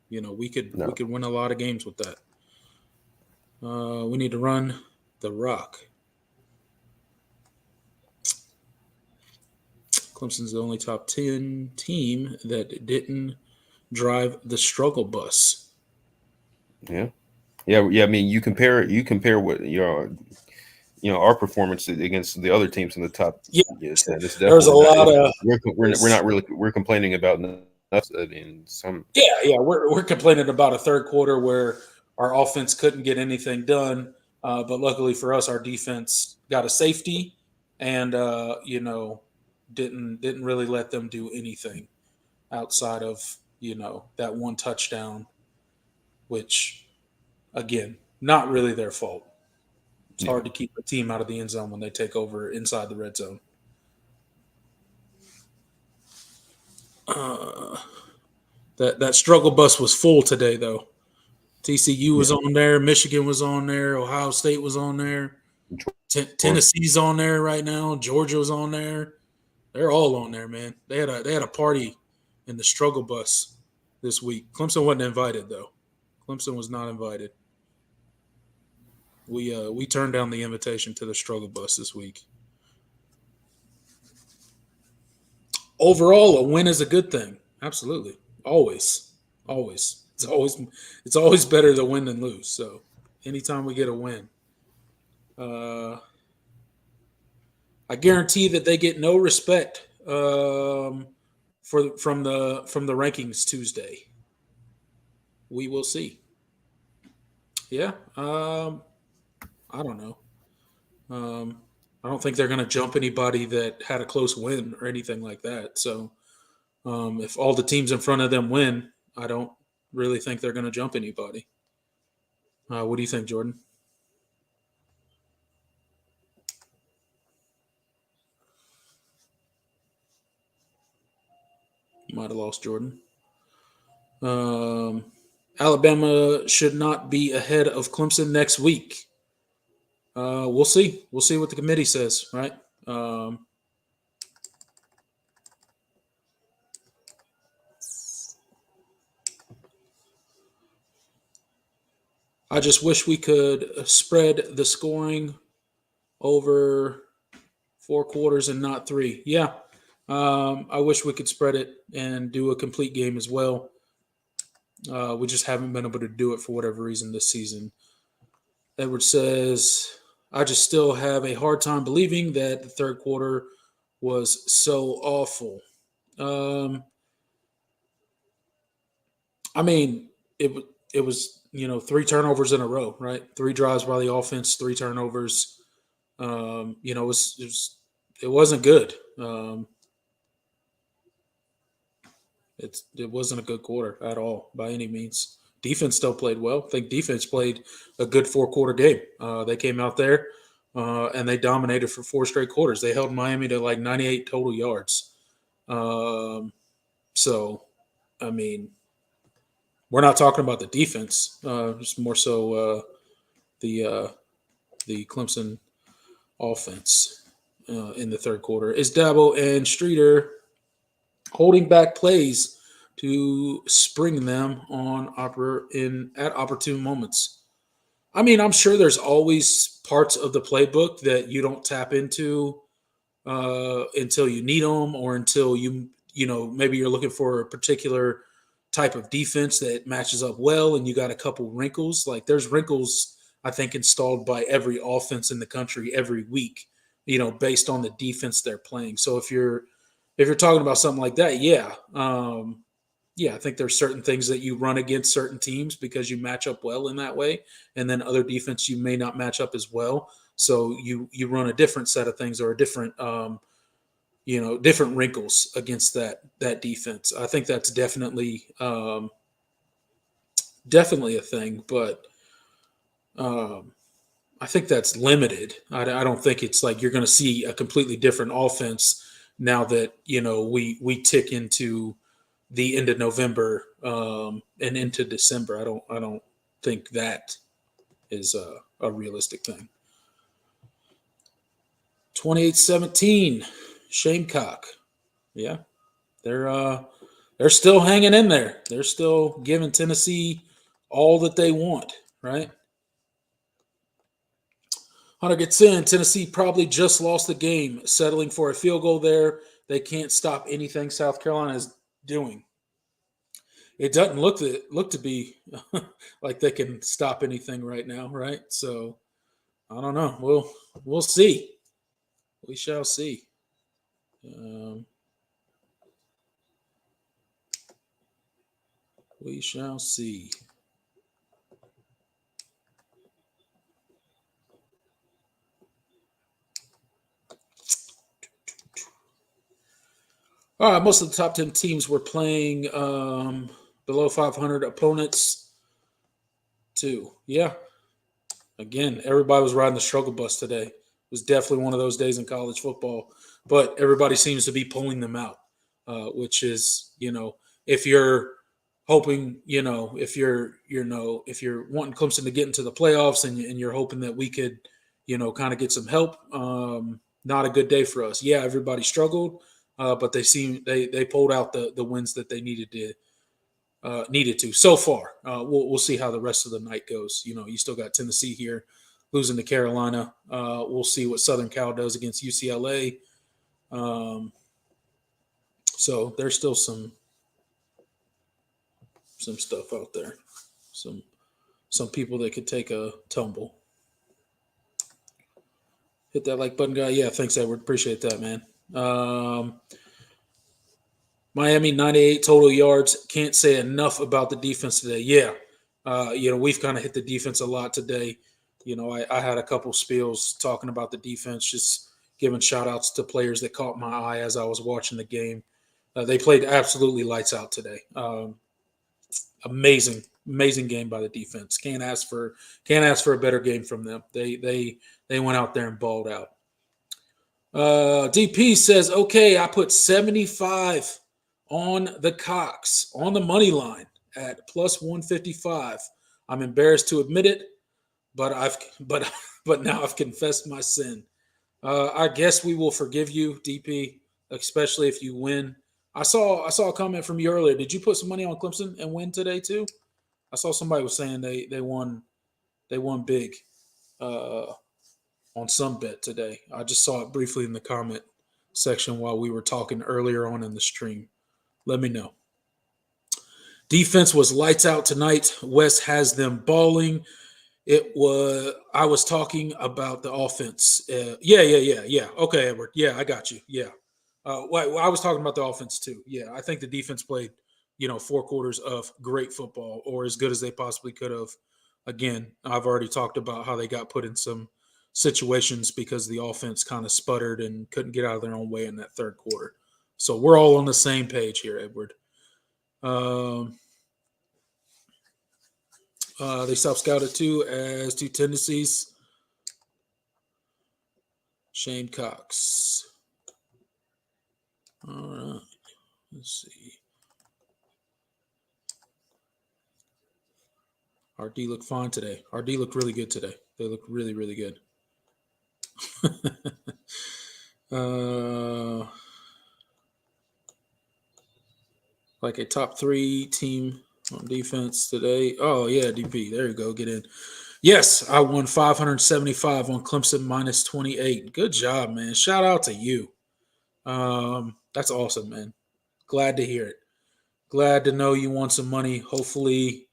We could win a lot of games with that. We need to run the rock. Clemson's the only top 10 team that didn't drive the struggle bus. Yeah. I mean, you compare what our performance against the other teams in the top. Yeah, yes, there's a lot of. We're complaining about. I mean, some. Yeah, we're complaining about a third quarter where our offense couldn't get anything done, but luckily for us, our defense got a safety, and didn't really let them do anything outside of that one touchdown, which again, not really their fault. It's hard to keep a team out of the end zone when they take over inside the red zone. That struggle bus was full today, though. TCU was on there, Michigan was on there, Ohio State was on there, Tennessee's on there right now, Georgia was on there. They're all on there, man. They had a party in the struggle bus this week. Clemson wasn't invited, though. Clemson was not invited. We turned down the invitation to the struggle bus this week. Overall, a win is a good thing. Absolutely. Always. It's always better to win than lose. So anytime we get a win. I guarantee that they get no respect from the rankings Tuesday. We will see. Yeah, I don't know. I don't think they're going to jump anybody that had a close win or anything like that. So if all the teams in front of them win, I don't really think they're going to jump anybody. What do you think, Jordan? Might have lost Jordan. Alabama should not be ahead of Clemson next week. We'll see. We'll see what the committee says, right? I just wish we could spread the scoring over 4 quarters and not 3. Yeah. I wish we could spread it and do a complete game as well. We just haven't been able to do it for whatever reason this season. Edward says, I just still have a hard time believing that the third quarter was so awful. I mean, it it was 3 turnovers in a row, right? 3 drives by the offense, 3 turnovers. It wasn't good. It wasn't a good quarter at all by any means. Defense still played well. I think defense played a good 4 quarter game. They came out there and they dominated for 4 straight quarters. They held Miami to like 98 total yards. So, I mean, we're not talking about the defense. It's more so the Clemson offense in the third quarter. Is Dabo and Streeter holding back plays to spring them on at opportune moments? I mean, I'm sure there's always parts of the playbook that you don't tap into until you need them, or until maybe you're looking for a particular type of defense that matches up well, and you got a couple wrinkles. Like, there's wrinkles I think installed by every offense in the country every week, based on the defense they're playing. So if you're talking about something like that, yeah, I think there's certain things that you run against certain teams because you match up well in that way, and then other defense you may not match up as well. So you run a different set of things, or a different different wrinkles against that defense. I think that's definitely a thing, but I think that's limited. I don't think it's like you're going to see a completely different offense now that we tick into the end of November and into December. I don't think that is a realistic thing. 28-17, Shamecock. Yeah, they're still hanging in there. They're still giving Tennessee all that they want, right? Hunter gets in. Tennessee probably just lost the game, settling for a field goal there. They can't stop anything South Carolina is doing. It doesn't look to be like they can stop anything right now, right? So I don't know. We'll see. We shall see. We shall see. All right, most of the top 10 teams were playing below 500 opponents too. Yeah. Again, everybody was riding the struggle bus today. It was definitely one of those days in college football, but everybody seems to be pulling them out, which is, if you're hoping, if you're wanting Clemson to get into the playoffs and you're hoping that we could, kind of get some help, not a good day for us. Yeah, everybody struggled. But they pulled out the wins that they needed to so far. We'll see how the rest of the night goes. You still got Tennessee here losing to Carolina. We'll see what Southern Cal does against UCLA. So there's still some stuff out there. Some people that could take a tumble. Hit that like button, guy. Yeah, thanks, Edward. Appreciate that, man. Miami 98 total yards. Can't say enough about the defense today. Yeah, we've kind of hit the defense a lot today. I had a couple spills talking about the defense, just giving shout outs to players that caught my eye as I was watching the game. They played absolutely lights out today. Amazing game by the defense. Can't ask for a better game from them. They went out there and balled out. DP says, okay, I put 75 on the Cox on the money line at plus 155. I'm embarrassed to admit it, but now I've confessed my sin. I guess we will forgive you, DP, especially if you win. I saw a comment from you earlier. Did you put some money on Clemson and win today too? I saw somebody was saying they won big on some bet today. I just saw it briefly in the comment section while we were talking earlier on in the stream. Let me know. Defense was lights out tonight. Wes has them balling. I was talking about the offense. Yeah. Okay, Edward. Yeah, I got you. Yeah. I was talking about the offense too. Yeah, I think the defense played, 4 quarters of great football, or as good as they possibly could have. Again, I've already talked about how they got put in some situations because the offense kind of sputtered and couldn't get out of their own way in that third quarter. So we're all on the same page here, Edward. They self-scouted too as 2 tendencies. Shane Cox. All right. Let's see. RD looked fine today. RD looked really good today. They look really, really good. Like a top 3 team on defense today. Oh, yeah, DP. There you go. Get in. Yes, I won 575 on Clemson minus 28. Good job, man. Shout out to you. That's awesome, man. Glad to hear it. Glad to know you won some money. Hopefully,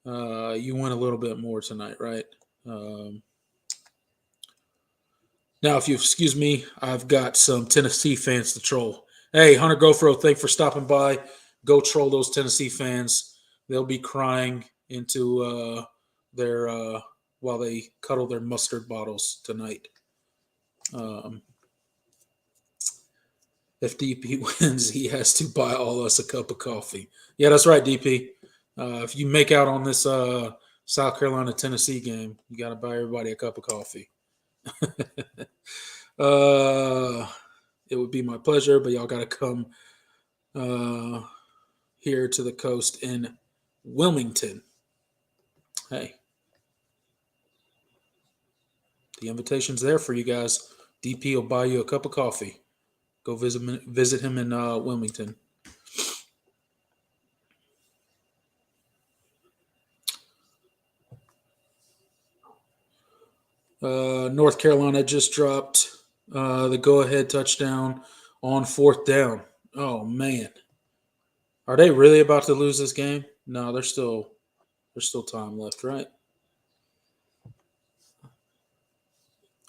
you win a little bit more tonight, right? Now, if you excuse me, I've got some Tennessee fans to troll. Hey, Hunter Gofro, thanks for stopping by. Go troll those Tennessee fans. They'll be crying into their while they cuddle their mustard bottles tonight. If DP wins, he has to buy all us a cup of coffee. Yeah, that's right, DP. If you make out on this South Carolina-Tennessee game, you got to buy everybody a cup of coffee. It would be my pleasure, but y'all got to come here to the coast in Wilmington. Hey, the invitation's there for you guys. DP will buy you a cup of coffee. Go visit him in Wilmington. North Carolina just dropped the go-ahead touchdown on 4th down. Oh man, are they really about to lose this game? No, there's still time left, right?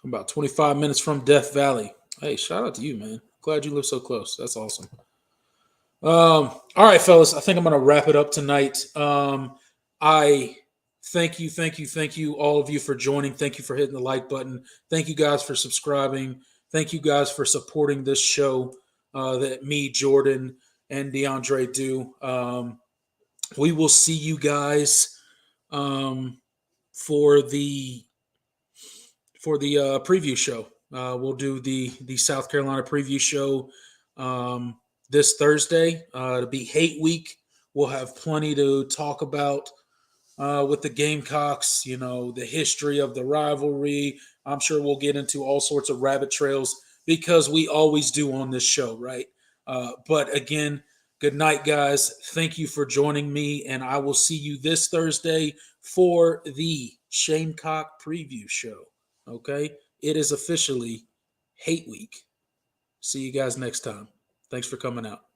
About 25 minutes from Death Valley. Hey, shout out to you, man. Glad you live so close. That's awesome. All right, fellas. I think I'm going to wrap it up tonight. I thank you, all of you for joining. Thank you for hitting the like button. Thank you guys for subscribing. Thank you guys for supporting this show that me, Jordan, and DeAndre do. We will see you guys for the preview show. We'll do the South Carolina preview show this Thursday. It'll be Hate Week. We'll have plenty to talk about with the Gamecocks, the history of the rivalry. I'm sure we'll get into all sorts of rabbit trails because we always do on this show, right? But again, good night, guys. Thank you for joining me, and I will see you this Thursday for the Shamecock preview show. Okay? It is officially Hate Week. See you guys next time. Thanks for coming out.